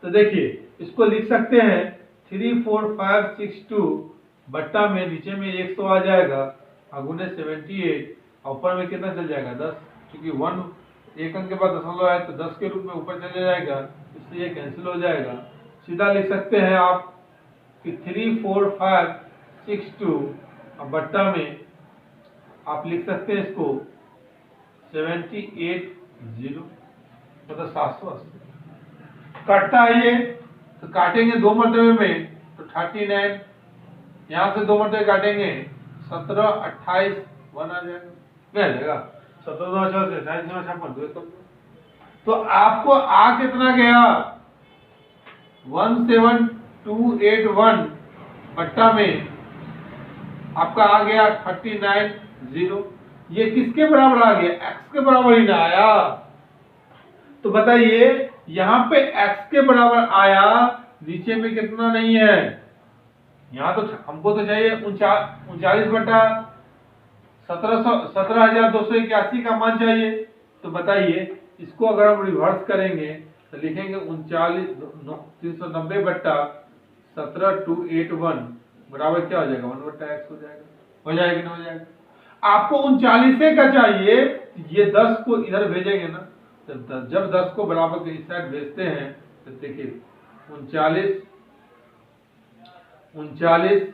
तो देखिए इसको लिख सकते हैं 34562 बट्टा में नीचे में 100 आ जाएगा और गुने 78 और ऊपर में कितना चल जाएगा 10, क्योंकि 1 एक अंक के बाद दशमलव है तो 10 के रूप में ऊपर चले जाएगा, इसलिए कैंसिल हो जाएगा। सीधा लिख सकते हैं आप कि 34562 और बट्टा में आप लिख सकते हैं इसको 780 मतलब 780। काटता है ये तो काटेंगे 2 मरतबे में तो 39, यहाँ से 2 मरतबे काटेंगे 17, 28 1 आ जाएगा, क्या आ जाएगा 17, 28, 58। तो आपको आ कितना गया 17281 बट्टा में आपका आ गया 39 ये किसके बराबर आ गया? x के बराबर ही ना आया। तो बताइए यहाँ पे x के बराबर आया, नीचे में कितना नहीं है? यहाँ तो हमको तो चाहिए 39 बटा 17,281 का मान चाहिए। तो बताइए इसको अगर हम रिवर्स करेंगे तो लिखेंगे 390 बट्टा 17281 बराबर क्या हो जाएगा 1 बट्टा x हो जाएगा। हो जाएगा ना? हो जाएगा। आपको 39 का चाहिए, ये 10 को इधर भेजेंगे ना, तो जब 10 को बराबर के इस साइड भेजते हैं तो देखिए 39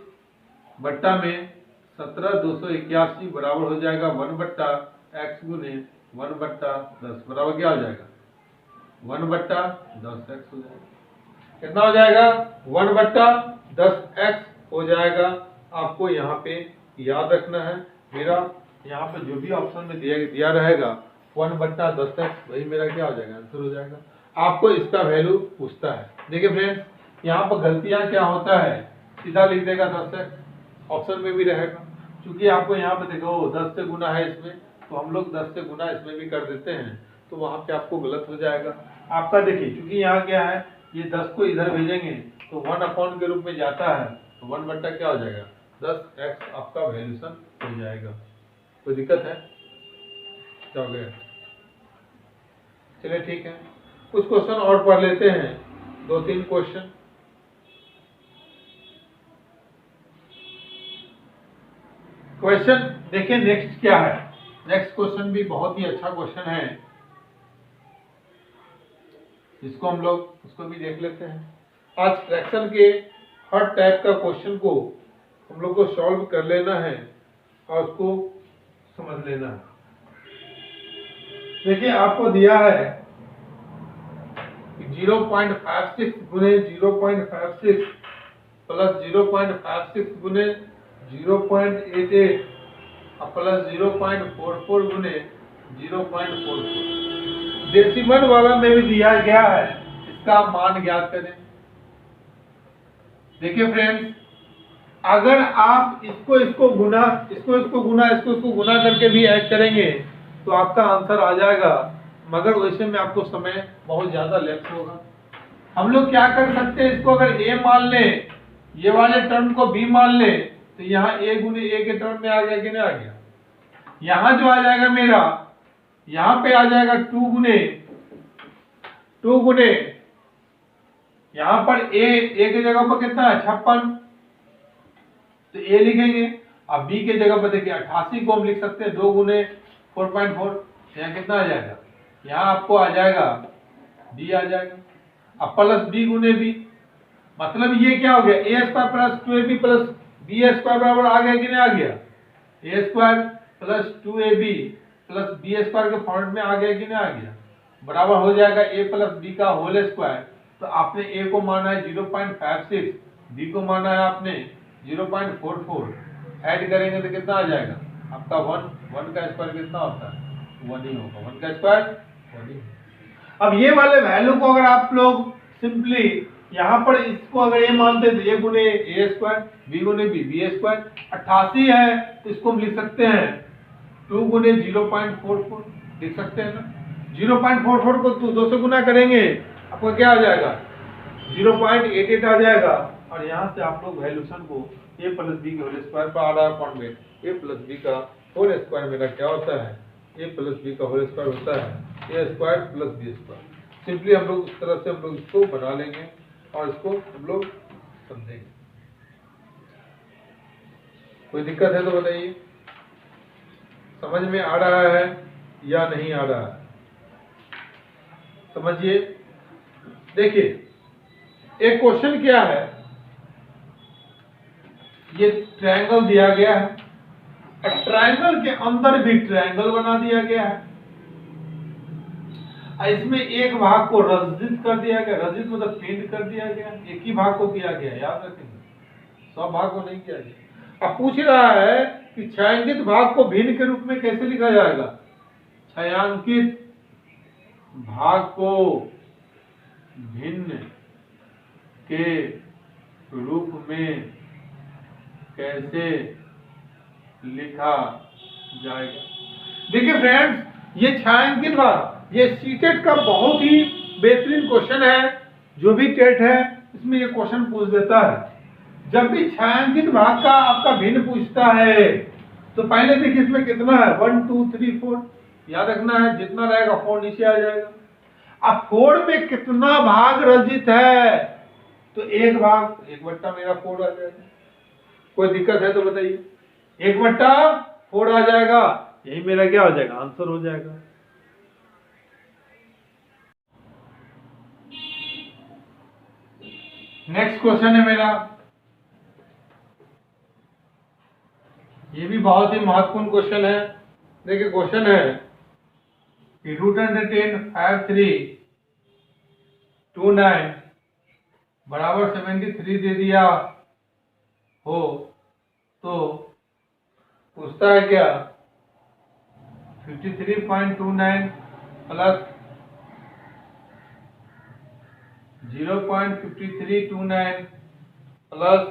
बट्टा में 17,281 बराबर हो जाएगा 1 बट्टा x गुने 1 बट्टा 10 बराबर क्या हो जाएगा 1 बट्टा 10x हो जाएगा। कितना हो जाएगा 1 बट्टा 10x हो जाएगा। आपको यहाँ पे याद रखना है, मेरा यहाँ पे जो भी ऑप्शन में दिया रहेगा 1 बट्टा 10x वही मेरा क्या हो जाएगा आंसर हो जाएगा। आपको इसका वैल्यू पूछता है। देखिए फ्रेंड्स, यहाँ पर गलतियाँ क्या होता है, सीधा लिख देगा 10 ऑप्शन में भी रहेगा, क्योंकि आपको यहाँ पे देखो 10 से गुना है इसमें, तो हम लोग 10 से गुना इसमें भी कर देते हैं, तो वहाँ पे आपको गलत हो जाएगा आपका। देखिए क्योंकि यहाँ क्या है, ये 10 को इधर भेजेंगे तो 1 के रूप में जाता है, तो 1 बट्टा क्या हो जाएगा 10x आपका वैल्यूशन हो जाएगा। कोई दिक्कत है? क्या हो गया? चलिए ठीक है, कुछ क्वेश्चन और पढ़ लेते हैं, 2-3 क्वेश्चन। क्वेश्चन देखिए नेक्स्ट क्या है। नेक्स्ट क्वेश्चन भी बहुत ही अच्छा क्वेश्चन है, इसको हम लोग उसको भी देख लेते हैं। आज फ्रैक्शन के हर टाइप का क्वेश्चन को हम लोग को सॉल्व कर लेना है और उसको समझ लेना है। देखिए आपको दिया है 0.56 गुने 0.56 प्लस 0.56 गुने 0.88 और प्लस 0.44 गुने 0.44। डेसिमल वाला में भी दिया गया है, इसका मान ज्ञात करें। देखिए फ्रेंड्स, अगर आप इसको गुना इसको गुना करके भी ऐड करेंगे तो आपका आंसर आ जाएगा, मगर वैसे में आपको समय बहुत ज्यादा लेफ्ट होगा। हम लोग क्या कर सकते हैं, इसको अगर a मान लें, ये वाले टर्म को b मान लें, तो यहाँ a गुने a के टर्म में आ गया कि नहीं आ गया। यहाँ जो आ जाएगा मेरा, यहाँ पे आ जाएगा 2 गुने यहाँ पर a की जगह पर कितना है 56, तो a लिखेंगे। अब b के जगह पर देखिए 88 को हम लिख सकते हैं 2 गुने 4.4, यहाँ कितना आ जाएगा, यहाँ आपको आ जाएगा b आ जाएगा। अब प्लस b गुने b, मतलब ये क्या हो गया a square plus 2ab plus b square बराबर आ गया कि नहीं आ गया, a square plus 2ab plus b square के फॉर्मेट में आ गया कि नहीं आ गया, बराबर हो जाएगा a प्लस b का होल स्क्वायर। तो आपने a को माना है 0.56, b को माना है आपने 0.44, ऐड करेंगे तो कितना आ जाएगा आपका 1 का स्क्वायर कितना होता है 1 ही होगा, 1 का स्क्वायर 1 ही। अब ये वाले वैल्यू को अगर आप लोग सिंपली यहाँ पर इसको अगर ये मानते हैं तो a गुने a स्क्वायर, b गुने b स्क्वायर, 88 है तो इसको हम लिख सकते हैं 2 गुने 0.44 लिख सकते हैं ना। 0.44 को 2 से गुना करेंगे आपको क्या आ जाएगा 0.88 आ जाएगा, और यहाँ से आप लोग वैल्यूशन को a प्लस b के होल स्क्वायर पर आ रहा है फॉर्म में, a प्लस b का होल स्क्वायर मेरा क्या होता है a प्लस b का होल स्क्वायर होता है a square plus b square. Simply हम लोग इस तरह से हम लोग इसको बना लेंगे और इसको हम लोग समझेंगे। कोई दिक्कत है तो बताइए, समझ में आ रहा है या नहीं आ रहा है, समझिए। देखिए एक क्वेश्चन क्या है, ये ट्रायंगल दिया गया है, ट्रायंगल के अंदर भी ट्रायंगल बना दिया गया है, इसमें एक भाग को रजित कर दिया गया, रजित मतलब पेंट कर दिया गया, एक ही भाग को किया गया, याद रखेंगे सब भाग को नहीं किया गया। अब पूछ रहा है कि छायांकित भाग को भिन्न के रूप में कैसे लिखा जाएगा, छायांकित भाग को भिन्न के रूप में कैसे लिखा जाएगा। देखिए फ्रेंड्स, ये छायांकित भाग, ये सीटेट का बहुत ही बेहतरीन क्वेश्चन है, जो भी टेट है इसमें ये क्वेश्चन पूछ देता है। जब भी छायांकित भाग का आपका भिन्न पूछता है तो पहले देखिए इसमें कितना है 1 2 3 4, याद रखना है जितना रहेगा 4 नीचे आ जाएगा। अब 4 में कितना भाग रजित है, तो एक भाग, 1 मेरा 4 आ जाएगा। कोई दिक्कत है तो बताइए, 1/4 आ जाएगा, यही मेरा क्या हो जाएगा आंसर हो जाएगा। नेक्स्ट क्वेश्चन है मेरा, ये भी बहुत ही महत्वपूर्ण क्वेश्चन है। देखिए क्वेश्चन है कि √10 5329 बराबर 73 दे दिया हो तो पूछता है क्या 53.29 प्लस 0.5329 प्लस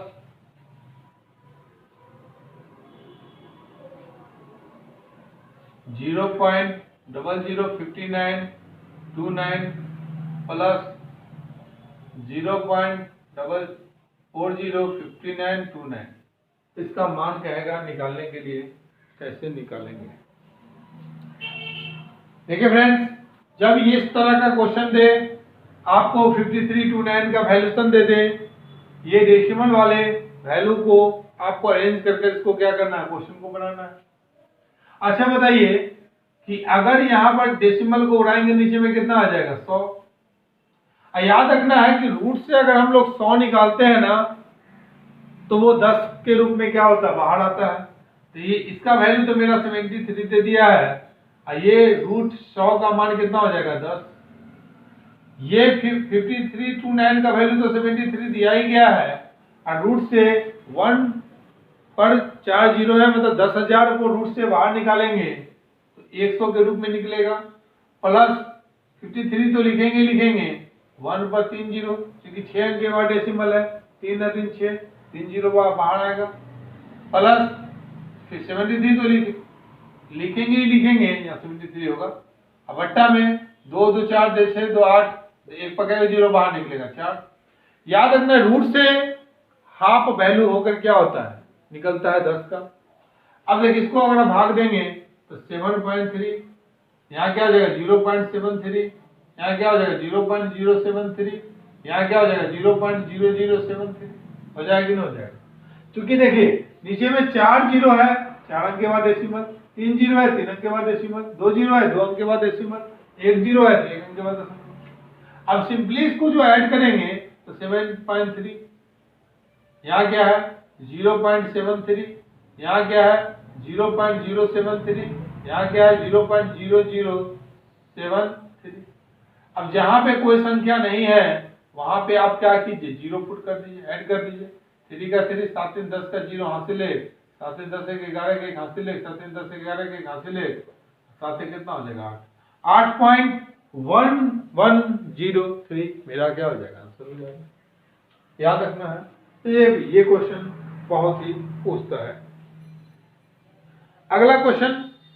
0.005929 प्लस 0.005929, इसका मान कहेगा निकालने के लिए। कैसे निकालेंगे? देखिए फ्रेंड्स, जब ये इस तरह का क्वेश्चन दे, आपको 5329 का वैल्यूशन दे दे, ये डेसिमल वाले वैल्यू को आपको अरेंज करके इसको क्या करना है, क्वेश्चन को बनाना है। अच्छा बताइए कि अगर यहाँ पर डेसिमल को उड़ाएंगे नीचे में कितना आ जाएगा? 100। याद रखना है कि रूट से अगर हम लोग 100 निकालते हैं ना, तो वो 10 के रूप में क्या होता है, बाहर आता है। तो ये इसका वैल्यू तो मेरा 73 दे दिया है, ये रूट 100 का मान कितना हो जाएगा? 10। ये 5329 का वैल्यू तो 73 दिया ही गया है, और रूट से 1 पर 4 जीरो है, मतलब 10,000 को रूट से बाहर निकालेंगे तो 100 के रूप में निकलेगा। प्लस 53 तो लिखेंगे 1 पर 3 जीरो, क्योंकि 6 अंक के बाद डेसिमल है, 3 और 3 6, 3 जीरो बाहर आएगा। प्लस फिर 73 तो लिखेंगे यहाँ 73 होगा। अब बट्टा में 2 2 4 दे 6 2 8, एक पकड़े जीरो बाहर निकलेगा 4। याद रखना रूट से हाफ वैल्यू होकर क्या होता है, निकलता है 10 का। अब देखिए इसको अगर हम भाग देंगे तो 7.3, यहाँ क्या हो जाएगा 0.73, यहाँ क्या हो जाएगा 0.073, यहाँ क्या हो जाएगा 0.0073, हो जाएगा कि नहीं हो जाएगा? क्योंकि देखिए नीचे में 4 जीरो है, 4 अंक के बाद डेसिमल, 3 जीरो है, 3 अंक के बाद डेसिमल, 2 जीरो है, 2 अंक के बाद डेसिमल, 1 जीरो है, 1 अंक के बाद डेसिमल। अब सिंपली इसको जो ऐड करेंगे तो 7.3, यहाँ क्या है 0.73, यहाँ क्या है 0.073, यहाँ क्या है 0.0073। अब जहां पे कोई संख्या नहीं है वहां पे आप क्या कीजिए, जीरो पुट कर दीजिए, ऐड कर दीजिए। 3 का 3, 7 3 10 का जीरो हासिल है, 7 10 1 11 का 1 हासिल है, 7 10 11 का 1 हासिल है, 7 कितना हो जाएगा 8, 8.1103 मेरा क्या हो जाएगा, आंसर हो जाएगा। याद रखना है। तो ये क्वेश्चन बहुत ही पूछता है। अगला क्वेश्चन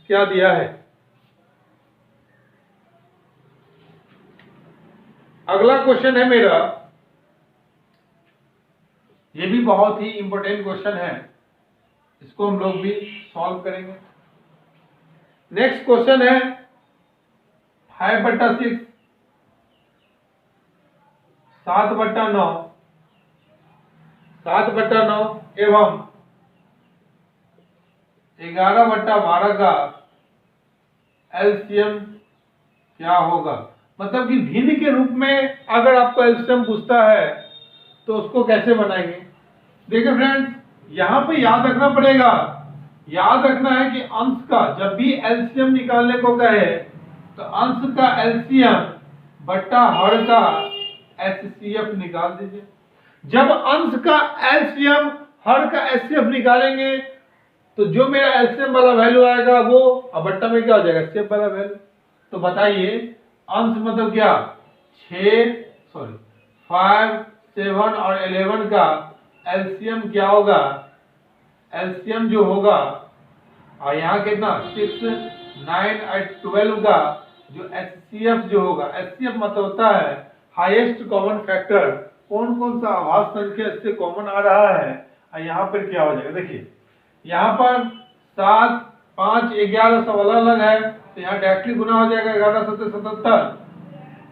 क्या दिया है? अगला क्वेश्चन है मेरा, ये भी बहुत ही इंपॉर्टेंट क्वेश्चन है, इसको हम लोग भी सॉल्व करेंगे। नेक्स्ट क्वेश्चन है 5/6, 7/9, 7/9 एवं 11/12 का एलसीएम क्या होगा? मतलब कि भिन्न के रूप में अगर आपको एलसीएम पूछता है तो उसको कैसे बनाएंगे? देखिए फ्रेंड्स, यहां पे याद रखना पड़ेगा, याद रखना है कि अंश का जब भी एलसीएम निकालने को कहे तो अंश का एलसीएम बट्टा हर का एचसीएफ निकाल दीजिए। जब अंश का एलसीएम हर का एचसीएफ निकालेंगे तो जो मेरा एलसीएम वाला वैल्यू आएगा वो बट्टा में क्या हो जाएगा, एचसीएफ वाला वैल्यू। तो बताइए अंश मतलब क्या, 5, 7 और 11 का एलसीएम क्या होगा? एलसीएम जो होगा, और यहाँ कितना 6, 9 और 12 का जो एचसीएफ जो होगा, एचसीएफ मतलब होता है हाईएस्ट कॉमन फैक्टर, कौन कौन सा आभाज्य संख्या इससे कॉमन आ रहा है। और यहाँ पर क्या हो जाएगा, देखिए यहाँ पर 7, 5, 11 सब अलग अलग है, तो यहाँ डायरेक्टली गुना हो जाएगा 11 7 77,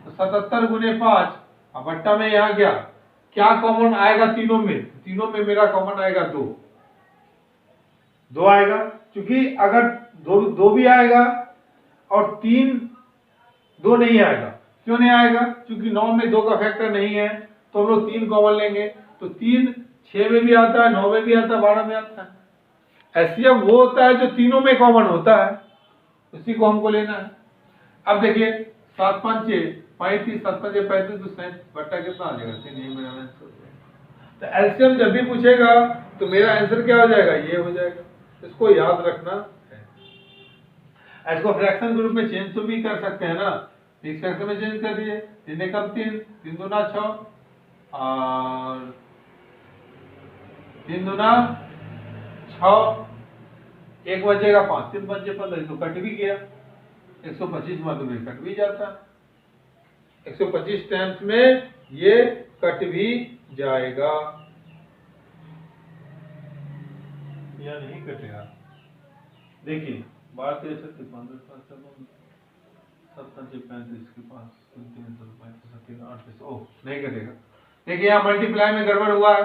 तो 77 गुने 5, और बट्टा में यहाँ क्या कॉमन आएगा तीनों में? तीनों में मेरा कॉमन आएगा 2 आएगा, क्योंकि अगर दो भी आएगा और 2 नहीं आएगा। क्यों नहीं आएगा? क्योंकि 9 में 2 का फैक्टर नहीं है, तो हम लोग 3 कॉमन लेंगे, तो 3 6 में भी आता है, 9 में भी आता है, 12 में आता है। एचसीएफ वो होता है जो तीनों में कॉमन होता है, उसी को हमको लेना है। अब देखिए 7 5 6 35, 7 5 35, तो 7 बट्टा कितना आ जाएगा 3, ये मेरा आंसर हो जाएगा। तो एलसीएम जब भी पूछेगा तो मेरा आंसर क्या हो जाएगा, ये हो जाएगा। इसको याद रखना है। इसको फ्रैक्शन के रूप में चेंज तो भी कर सकते हैं ना, फिक्स फैक्टर में चेंज कर दिए, 3 एकम 3, 3 दूना 6 और 3 दूना 6, 1 बचेगा 5, 3 बचे 15, तो कट भी गया। 125 मतलब ये कट भी जाता, 125 टाइम्स में ये कट भी जाएगा या नहीं कटेगा। देखिए 12 13 36 15 17 35 के पास 3 38, ओह नहीं कटेगा। देखिए यहाँ मल्टीप्लाई में गड़बड़ हुआ है,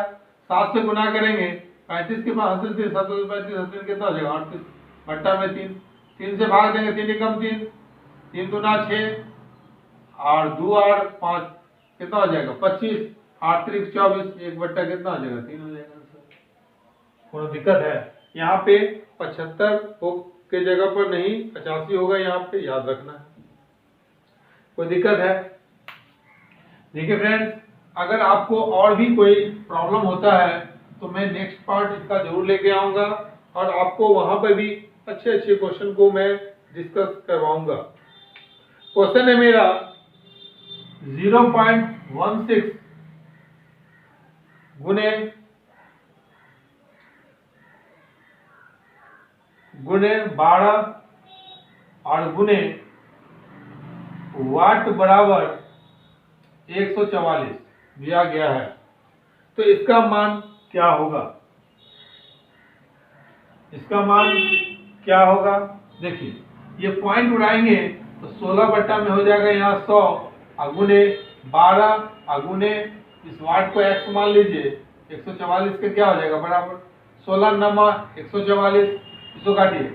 7 से गुना करेंगे, 35 के पास 3 7 35 3 कितना हो जाएगा 38, बट्टा में 3, 3 से भाग देंगे, 3 एकम 3, 3 दूना 6 और 2 और 5 कितना हो जाएगा 25, 8 3 24, 1 बट्टा कितना हो जाएगा 3 हो जाएगा। कोई दिक्कत है? यहाँ पे 75 के जगह पर नहीं 85 होगा, यहाँ पे याद रखना है। कोई दिक्कत है? देखिए फ्रेंड्स, अगर आपको और भी कोई प्रॉब्लम होता है तो मैं नेक्स्ट पार्ट इसका जरूर लेके आऊंगा और आपको वहां पर भी अच्छे अच्छे क्वेश्चन को मैं डिस्कस करवाऊंगा। क्वेश्चन है मेरा 0.16 गुने 12 और गुने वाट बराबर 144 दिया गया है, तो इसका मान क्या होगा? इसका मान क्या होगा? देखिए ये पॉइंट उड़ाएंगे तो 16 बट्टा में हो जाएगा यहाँ 100 अगुने 12 अगुने इस वाट को x मान लीजिए, 144 के क्या हो जाएगा बराबर 16 नमा 144, इसको काटिए,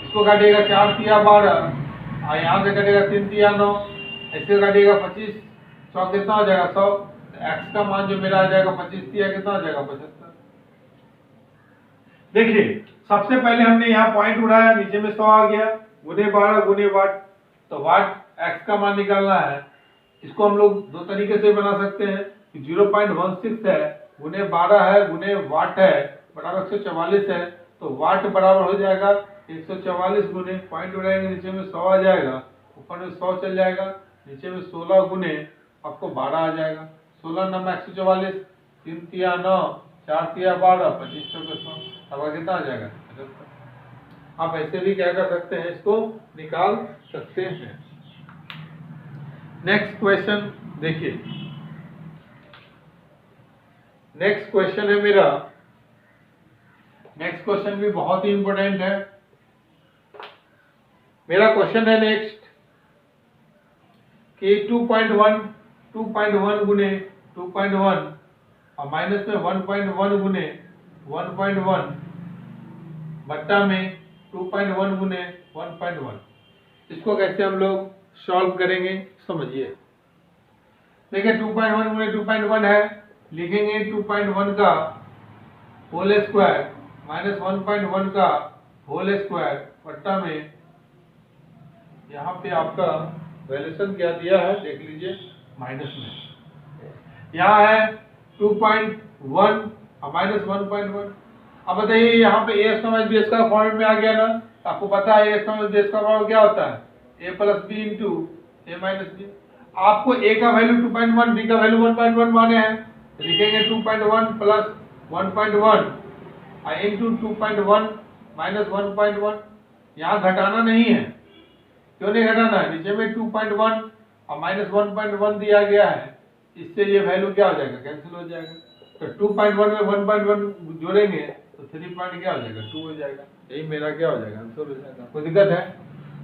इसको काटिएगा 4 तिया 12 और यहाँ से कटेगा 3 तिया 9, ऐसे काटिएगा 25, 100 कितना हो जाएगा 100, x का मान जो मेरा आ जाएगा 25 तिया कितना हो जाएगा 75। देखिए सबसे पहले हमने यहाँ पॉइंट उड़ाया, नीचे में 100 आ गया, गुने 12 गुने वाट, तो वाट x का मान निकालना है। इसको हम लोग दो तरीके से बना सकते हैं कि 0.16 है गुने 12 है गुने वाट है बराबर 144 है, तो वाट बराबर हो जाएगा 144 गुने पॉइंट उड़ाएंगे, नीचे में 100 आ जाएगा, ऊपर में 100 चल जाएगा, नीचे में 16 गुने आपको 12 आ जाएगा, 16 नंबर 144, 3 तिया 9, 4 तिया 12, 25 चौके 100, अब कितना आ जाएगा 75। आप ऐसे भी क्या कर सकते हैं, इसको निकाल सकते हैं। नेक्स्ट क्वेश्चन देखिए, नेक्स्ट क्वेश्चन है मेरा, नेक्स्ट क्वेश्चन भी बहुत ही इंपॉर्टेंट है। मेरा क्वेश्चन है नेक्स्ट कि 2.1 गुने 2.1 और माइनस में 1.1 गुने 1.1 बट्टा में 2.1 गुने 1.1, इसको कैसे हम लोग सॉल्व करेंगे समझिए। देखिए 2.1 गुने 2.1 है, लिखेंगे 2.1 का होल स्क्वायर माइनस 1.1 का होल स्क्वायर बट्टा में यहाँ पे आपका वैल्यूएशन क्या दिया है देख लीजिए, माइनस में यहाँ है 2.1 और माइनस 1.1। अब बताइए यहाँ पे ए स्क्वायर बी स्क्वायर फॉर्मेट में आ गया ना, तो आपको पता है a square B square format क्या होता है, ए प्लस बी इंटू ए माइनस बी। आपको ए का वैल्यू 2.1 बी का वैल्यू 1.1 माने हैं, लिखेंगे 2.1 प्लस 1.1 इंटू 2.1 माइनस 1.1। यहाँ घटाना नहीं है, क्यों नहीं घटाना है, नीचे में 2.1 और माइनस 1.1 दिया गया है, इससे ये वैल्यू क्या हो जाएगा कैंसिल हो जाएगा, तो 2.1 में 1.1 जोड़ेंगे तो 3 पॉइंट क्या हो जाएगा 2 हो जाएगा, यही मेरा क्या हो जाएगा आंसर हो जाएगा। कोई दिक्कत है?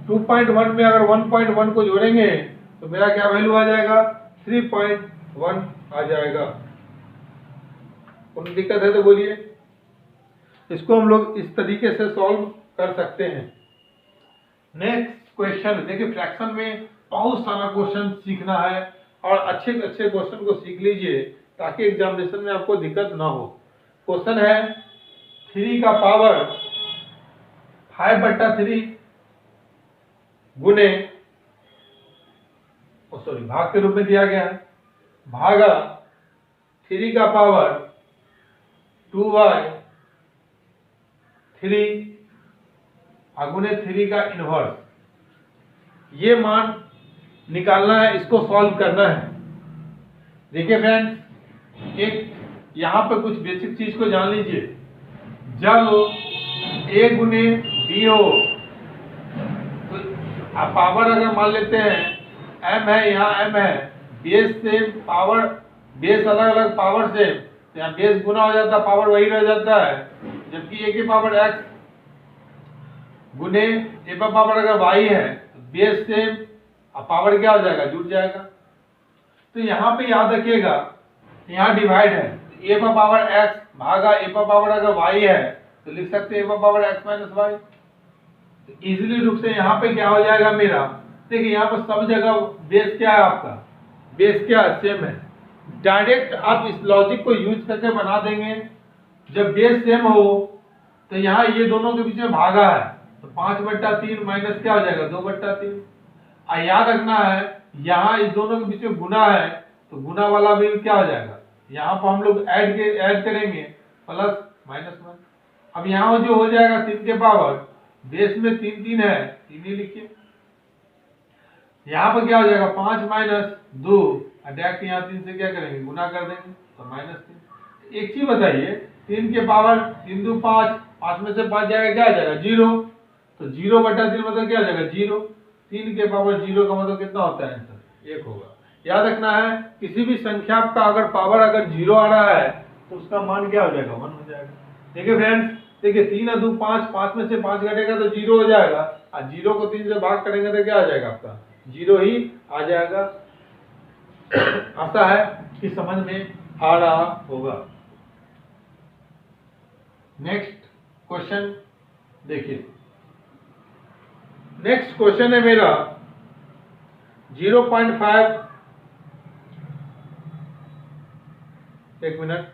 2.1 में अगर 1.1 को जोड़ेंगे तो मेरा क्या वैल्यू आ जाएगा 3.1 आ जाएगा। कोई दिक्कत है तो बोलिए। इसको हम लोग इस तरीके से सॉल्व कर सकते हैं। नेक्स्ट क्वेश्चन देखिए, फ्रैक्शन में बहुत सारा क्वेश्चन सीखना है और अच्छे अच्छे क्वेश्चन को सीख लीजिए ताकि एग्जामिनेशन में आपको दिक्कत ना हो। क्वेश्चन है 3 का पावर 5/3 गुने सॉरी भाग के रूप में दिया गया है, भागा 3 का पावर 2/3 गुने 3 का इनवर्स। ये मान निकालना है, इसको सॉल्व करना है। देखिए फ्रेंड्स, एक यहाँ पे कुछ बेसिक चीज को जान लीजिए। जब a गुने b हो तो आप पावर अगर मान लेते हैं m है, यहाँ m है, बेस से पावर, बेस अलग अलग पावर से, तो यहाँ बेस गुना हो जाता है, पावर वही रह जाता है। जबकि a की पावर x गुने a पर पावर अगर y है तो बेस से पावर क्या हो जाएगा, जुड़ जाएगा। तो यहाँ पे याद रखिएगा, यहाँ डिवाइड है, a पर पावर x भागा a पर पावर अगर y है तो लिख सकते हैं a पर power x minus Y. Easily रूप से यहाँ पे क्या हो जाएगा मेरा, देखिए यहाँ पर सब जगह बेस क्या है, आपका बेस क्या है, सेम है। डायरेक्ट आप इस लॉजिक को यूज करके बना देंगे। जब बेस सेम हो तो यहाँ ये दोनों के बीच में भागा है तो 5/3 माइनस क्या हो जाएगा, 2/3। याद रखना है यहाँ इस दोनों के बीच में गुना है तो गुना वाला भी क्या हो जाएगा, यहाँ पर हम लोग ऐड करेंगे प्लस माइनस 1। अब यहाँ जो हो जाएगा 3 के पावर, बेस में 3 3 है, 3 ही लिखिए। यहाँ पर क्या हो जाएगा 5 माइनस 2, डायरेक्ट यहाँ 3 से क्या करेंगे, गुना कर देंगे तो -3। एक चीज बताइए, 3 के पावर 3 2 5, 5 में से 5 जाएगा क्या आ जाएगा 0, तो 0/3 मतलब क्या आ जाएगा 0। 3 के पावर 0 का मतलब कितना होता है आंसर, 1 होगा। याद रखना है किसी भी संख्या का अगर पावर अगर 0 आ रहा है तो उसका मान क्या हो जाएगा, 1 हो जाएगा। देखिए फ्रेंड्स, देखिए 3 और 2 5, 5 में से 5 घटेगा तो 0 हो जाएगा, और 0 को 3 से भाग करेंगे तो क्या आ जाएगा, आपका 0 ही आ जाएगा। आशा है कि समझ में आ रहा होगा। नेक्स्ट क्वेश्चन देखिए, नेक्स्ट क्वेश्चन है मेरा 0.5, एक मिनट,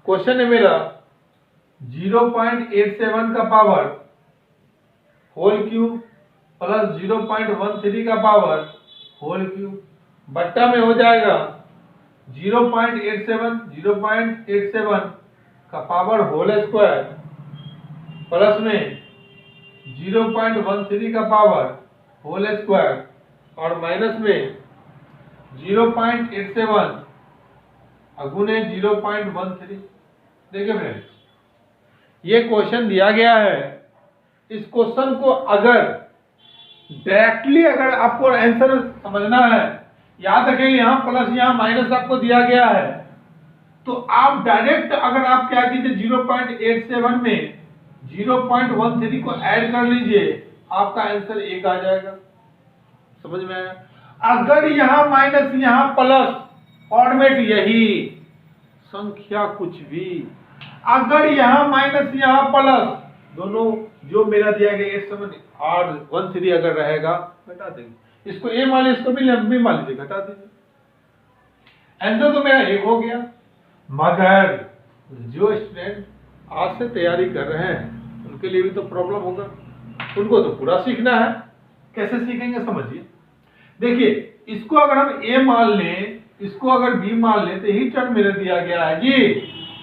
क्वेश्चन है मेरा 0.87 का पावर होल क्यूब प्लस 0.13 का पावर होल क्यूब बट्टा में हो जाएगा 0.87 का पावर होल स्क्वायर प्लस में 0.13 का पावर होल स्क्वायर और माइनस में 0.87 गुने 0.13। देखिए फ्रेंड्स, ये क्वेश्चन दिया गया है। इस क्वेश्चन को अगर डायरेक्टली अगर आपको आंसर समझना है, याद रखें यहाँ प्लस यहाँ माइनस आपको दिया गया है, तो आप डायरेक्ट अगर आप क्या कीजिए 0.87 में 0.13 को ऐड कर लीजिए, आपका आंसर 1 आ जाएगा। समझ में आया? अगर यहाँ माइनस यहाँ प्लस, फॉर्मेट यही, संख्या कुछ भी, अगर यहाँ माइनस यहाँ प्लस, दोनों जो मेरा दिया गया 87 और 13 अगर रहेगा घटा देंगे, इसको ए मान लीजिए, इसको भी मान लीजिए, घटा दीजिए, आंसर तो मेरा 1 हो गया। मगर जो स्टूडेंट आज से तैयारी कर रहे हैं उनके लिए भी तो प्रॉब्लम होगा, उनको तो पूरा सीखना है। कैसे सीखेंगे समझिए। देखिए, इसको अगर हम a मान लें, इसको अगर b मान लें, तो यही टर्म मेरे दिया गया है जी,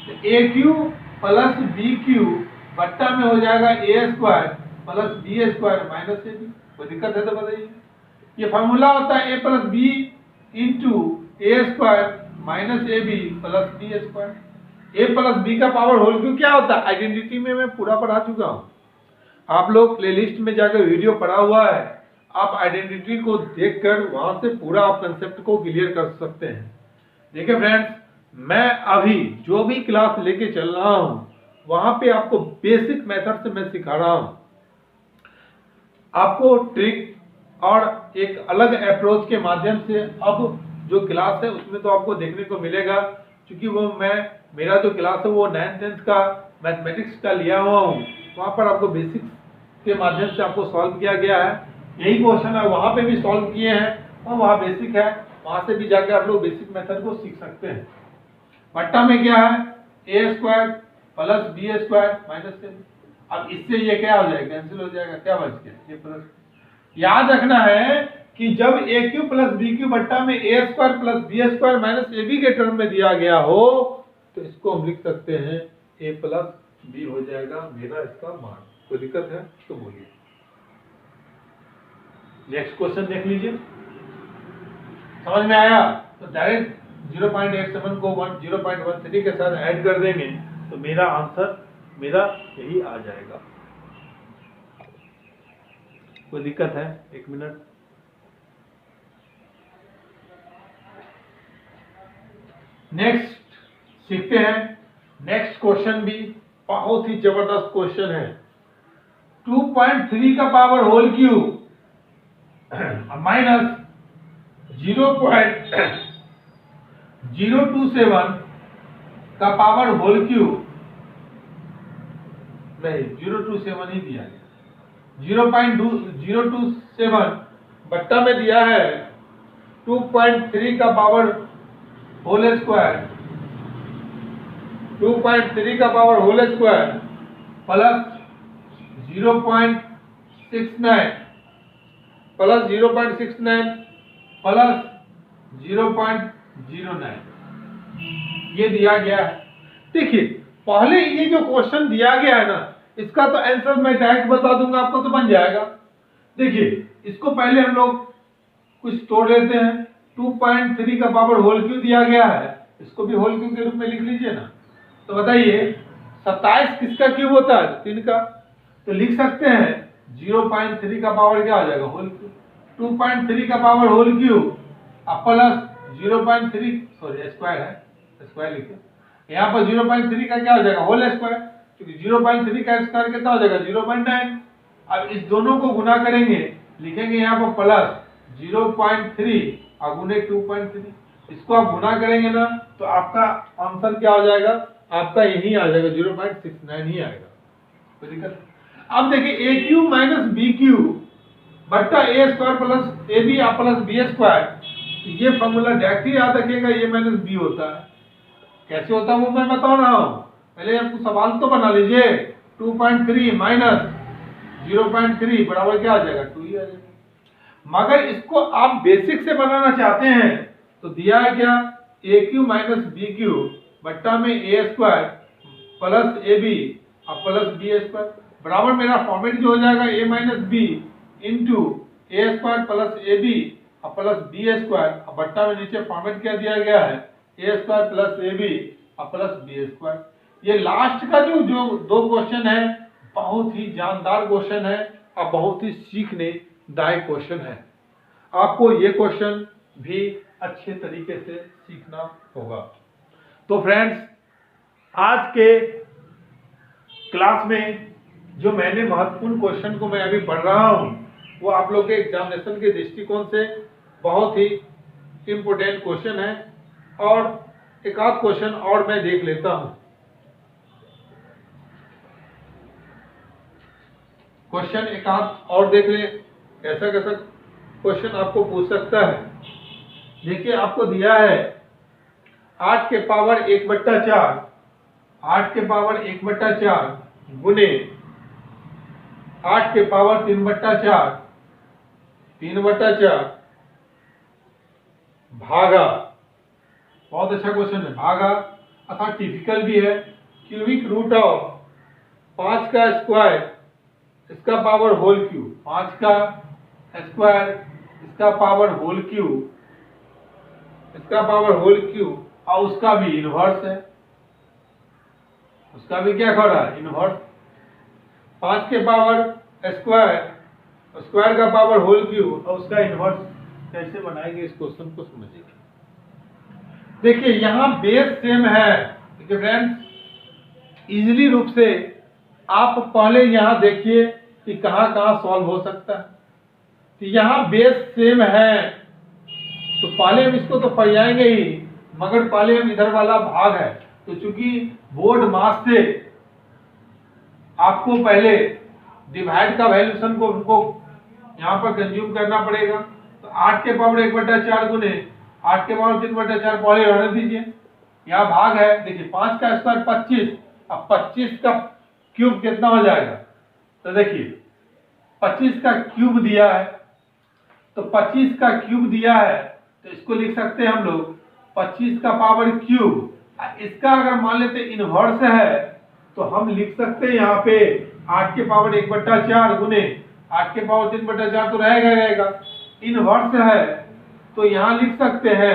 a cube plus B cube बट्टा में हो जाएगा a square plus B square minus A B. कोई दिक्कत है तो बताइए। ये फॉर्मूला होता है a plus B into A square minus A B plus B square. a plus B का पावर होल क्यूब क्या होता है, आइडेंटिटी में मैं पूरा पढ़ा चुका हूं, आप लोग प्लेलिस्ट में जाकर वीडियो पढ़ा हुआ है, आप आइडेंटिटी को देखकर वहां से पूरा आप कंसेप्ट को क्लियर कर सकते हैं। देखिए फ्रेंड्स, मैं अभी जो भी क्लास लेके चल रहा हूं वहां पे आपको बेसिक मेथड से मैं सिखा रहा हूं, आपको ट्रिक और एक अलग अप्रोच के माध्यम से अब जो क्लास है उसमें तो आपको देखने को मिलेगा, क्योंकि वो मेरा जो क्लास है वो 9th 10th का मैथमेटिक्स का लिया हुआ हूँ, वहाँ पर आपको बेसिक के माध्यम से आपको सॉल्व किया गया है। यही क्वेश्चन है वहाँ पे भी सॉल्व किए हैं और वहाँ बेसिक है, वहाँ से भी जाकर आप लोग बेसिक मेथड को सीख सकते हैं। बट्टा में क्या है, a square plus B square minus a. अब इससे ये क्या हो जाएगा, कैंसिल हो जाएगा, क्या बच गया, ये प्लस। याद रखना है कि जब a cube plus b cube बट्टा में a square plus B square minus A b के टर्म में दिया गया हो तो इसको हम लिख सकते हैं ए प्लस बी हो जाएगा मेरा इसका मान। कोई दिक्कत है तो बोलिए। नेक्स्ट क्वेश्चन देख लीजिए, समझ में आया? तो डायरेक्ट 0.87 को 0.13 के साथ ऐड कर देंगे तो मेरा आंसर मेरा यही आ जाएगा। कोई दिक्कत है? एक मिनट। नेक्स्ट सीखते हैं। नेक्स्ट क्वेश्चन भी बहुत ही जबरदस्त क्वेश्चन है। 2.3 का पावर होल क्यूब माइनस 0.027 का पावर होल क्यूब, नहीं 027 ही दिया गया, 0.027 बट्टा में दिया है 2.3 का पावर होल स्क्वायर, 2.3 का power whole square plus 0.69 plus 0.69 plus 0.09 ये दिया गया है। देखिए पहले ये जो क्वेश्चन दिया गया है ना, इसका तो आंसर मैं डायरेक्ट बता दूंगा आपको, तो बन जाएगा। देखिए इसको पहले हम लोग कुछ तोड़ लेते हैं। 2.3 का पावर होल क्यूब दिया गया है, इसको भी होल क्यूब के रूप में लिख लीजिए ना। तो बताइए 27 किसका क्यूब होता है? 3 का। तो लिख सकते हैं 0.3 का पावर क्या आ जाएगा? Whole cube. 2.3 का power whole cube plus 0.3 sorry square है, स्क्वायर लिखिए। यहाँ पर 0.3 का क्या हो जाएगा? होल स्क्वायर, क्योंकि 0.3 का स्क्वायर कितना हो जाएगा? 0.9। अब इस दोनों को गुना करेंगे, लिखेंगे यहाँ पर प्लस 0.3 और गुने 2.3। इसको आप गुना करेंगे ना तो आपका आंसर क्या हो जाएगा? आपका यही आ जाएगा, 0.69 ही आएगा। कोई दिक्कत? अब देखिए a cube minus b cube बट्टा a square plus a B plus B square, ये फॉर्मूला डायरेक्ट ही याद रखिएगा, ए माइनस बी होता है। कैसे होता है वो मैं बता रहा हूं, पहले आपको सवाल तो बना लीजिए। 2.3 माइनस 0.3 बराबर क्या आ जाएगा? 2 ही आ जाएगा। मगर इसको आप बेसिक से बनाना चाहते हैं तो दिया है क्या? A cube minus b cube बट्टा में a square plus a B plus B square बराबर, मेरा फॉर्मेट जो हो जाएगा a minus b into A square plus a B plus B square, बट्टा में नीचे फॉर्मेट क्या दिया गया है? A square plus a B plus B square. ये लास्ट का जो दो क्वेश्चन है बहुत ही जानदार क्वेश्चन है और बहुत ही सीखने दायक क्वेश्चन है। आपको ये क्वेश्चन भी अच्छे तरीके से सीखना होगा। तो फ्रेंड्स आज के क्लास में जो मैंने महत्वपूर्ण क्वेश्चन को मैं अभी पढ़ रहा हूं वो आप लोग के एग्जामिनेशन के दृष्टिकोण से बहुत ही इम्पोर्टेंट क्वेश्चन है। और एक आध क्वेश्चन और मैं देख लेता हूं। क्वेश्चन एक आध और देख ले, कैसा कैसा क्वेश्चन आपको पूछ सकता है। देखिए आपको दिया है 8 के पावर 1/4, 8 के पावर 1/4 गुने 8 के पावर 3/4, 3/4 भागा, बहुत अच्छा क्वेश्चन है, भागा अर्थात टिपिकल भी है, क्यूबिक रूट ऑफ 5 का स्क्वायर इसका पावर होल क्यूब, 5 का स्क्वायर इसका पावर होल क्यूब, इसका पावर होल क्यूब और उसका भी इनवर्स है, उसका भी क्या कर रहा है? इनवर्स। 5 के पावर स्क्वायर, स्क्वायर का पावर होल क्यूब और उसका इनवर्स कैसे बनाएंगे इस क्वेश्चन को समझिए। देखिए यहां बेस सेम है, देखिए फ्रेंड्स इजीली रूप से आप पहले यहां देखिए कि कहां कहां सॉल्व हो सकता है। तो यहां बेस सेम है तो पहले हम इसको तो पढ़ाएंगे ही, मगर पहले हम इधर वाला भाग है तो चूंकि बोर्ड मास से आपको पहले डिवाइड का वैल्यूशन को उनको यहाँ पर कंज्यूम करना पड़ेगा। तो 8 के पावर 1/4 गुने 8 के पावर 3/4 पहले रहने दीजिए, यहाँ भाग है। देखिए 5 का स्क्वायर 25, अब 25 का क्यूब कितना हो जाएगा? तो देखिए 25 का क्यूब दिया है, तो 25 का क्यूब दिया है तो इसको लिख सकते हैं हम लोग 25 का पावर क्यूब। इसका अगर मान लेते इनवर्स है तो हम लिख सकते हैं यहाँ पे 8 के पावर 1/4 गुने 8 के पावर 3/4 तो रहेगा ही रहेगा। इनवर्स है तो यहाँ लिख सकते हैं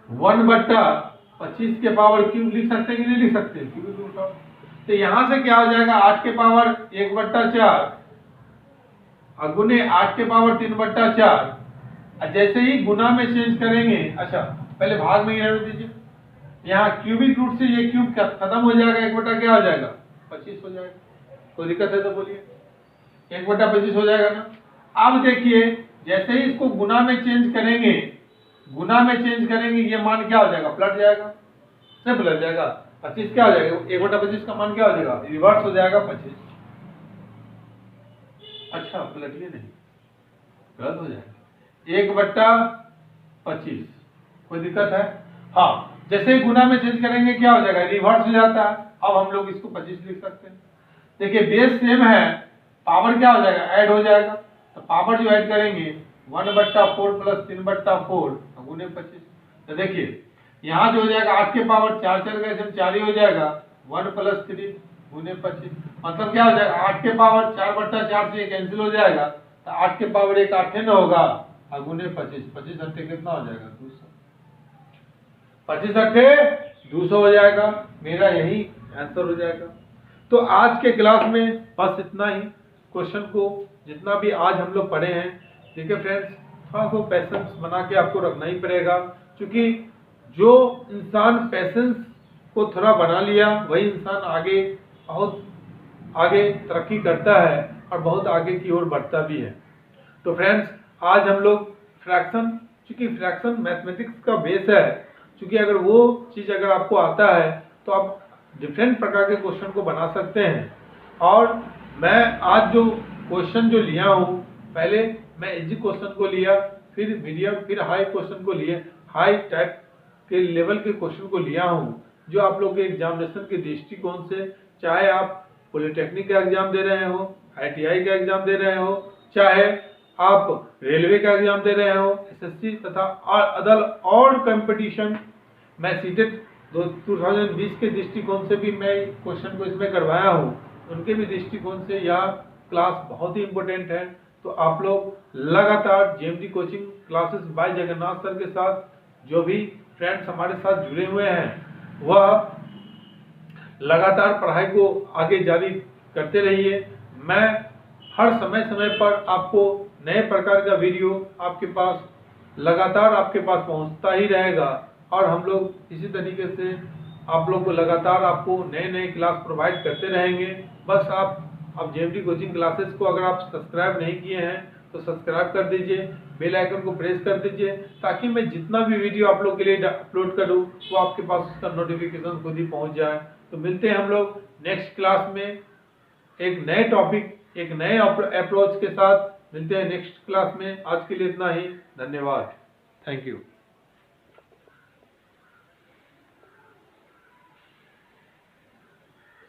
1/25 के पावर क्यूब लिख सकते हैं कि नहीं लिख सकते? Cubic root of. तो यहां से क्या हो जाएगा 8 के पावर 1/4 गुने 8 के पावर 3/4। जैसे ही गुना में चेंज करेंगे, अच्छा पहले भाग में ही रहने दीजिए। यहाँ क्यूबिक रूट से ये क्यूब खत्म हो जाएगा, 1 क्या हो जाएगा 25 हो जाएगा। कोई दिक्कत है तो बोलिए, 1/25 हो जाएगा ना। अब देखिए जैसे ही इसको गुना में चेंज करेंगे, ये मान क्या हो जाएगा पलट जाएगा, से पलट जाएगा 25 क्या हो जाएगा 1/25 का मान क्या हो जाएगा रिवर्स हो जाएगा 25। अच्छा पलटिए नहीं, गलत हो जाएगा 1/25। कोई दिक्कत है? हाँ, जैसे ही गुना में चेंज करेंगे क्या हो जाएगा रिवर्स हो जाता है। अब हम लोग इसको 25 लिख सकते हैं। देखिए बेस सेम है, पावर क्या हो जाएगा ऐड हो जाएगा। तो पावर जो ऐड करेंगे 1/4 प्लस 3/4 गुने 25। तो देखिए यहाँ जो हो जाएगा 8 के पावर 4 चल गए, 4 ही हो जाएगा 1 + 3 गुने 25। मतलब क्या हो जाएगा 8 के पावर 4/4 से कैंसिल हो जाएगा, तो 8 के पावर 1 8 न होगा और गुने 25। 25 8 कितना हो जाएगा 200। 25 8 200 हो जाएगा, मेरा यही आंसर हो जाएगा। तो आज के क्लास में बस इतना ही। क्वेश्चन को जितना भी आज हम लोग पढ़े हैं, ठीक है फ्रेंड्स, थोड़ा सा पैसेंस बना के आपको रखना ही पड़ेगा, क्योंकि जो इंसान पैसेंस को थोड़ा बना लिया वही इंसान आगे बहुत आगे तरक्की करता है और बहुत आगे की ओर बढ़ता भी है। तो फ्रेंड्स आज हम लोग फ्रैक्शन, क्योंकि फ्रैक्शन मैथमेटिक्स का बेस है, क्योंकि अगर वो चीज़ अगर आपको आता है तो आप डिफरेंट प्रकार के क्वेश्चन को बना सकते हैं। और मैं आज जो क्वेश्चन जो लिया हूँ, पहले मैं इजी क्वेश्चन को लिया, फिर मीडियम, फिर हाई क्वेश्चन को लिए, हाई टाइप के लेवल के क्वेश्चन को लिया हूँ, जो आप लोग के एग्जामिनेशन के दृष्टिकोण से, चाहे आप पॉलिटेक्निक का एग्जाम दे रहे हो, ITI का एग्जाम दे रहे हो, चाहे आप रेलवे का एग्जाम दे रहे हो, SSC तथा अदर और कंपटीशन, मैं सीटेट 2020 के दृष्टिकोण से भी मैं क्वेश्चन को इसमें करवाया हूँ, उनके भी दृष्टिकोण से यह क्लास बहुत ही इम्पोर्टेंट है। तो आप लोग लगातार JMD coaching classes bye Jagannath sir के साथ जो भी फ्रेंड्स हमारे साथ जुड़े हुए हैं, वह लगातार पढ़ाई को आगे जारी करते रहिए। मैं हर समय पर आपको नए प्रकार का वीडियो आपके पास लगातार आपके पास पहुंचता ही रहेगा, और हम लोग इसी तरीके से आप लोग को लगातार आपको नए क्लास प्रोवाइड करते रहेंगे। बस आप JMD कोचिंग क्लासेस को अगर आप सब्सक्राइब नहीं किए हैं तो सब्सक्राइब कर दीजिए, बेल आइकन को प्रेस कर दीजिए, ताकि मैं जितना भी वीडियो आप लोग के लिए अपलोड करूं वो आपके पास उसका नोटिफिकेशन खुद ही पहुंच जाए। तो मिलते हैं हम लोग नेक्स्ट क्लास में एक नए टॉपिक, एक नए अप्रोच के साथ मिलते हैं नेक्स्ट क्लास में। आज के लिए इतना ही, धन्यवाद, थैंक यू।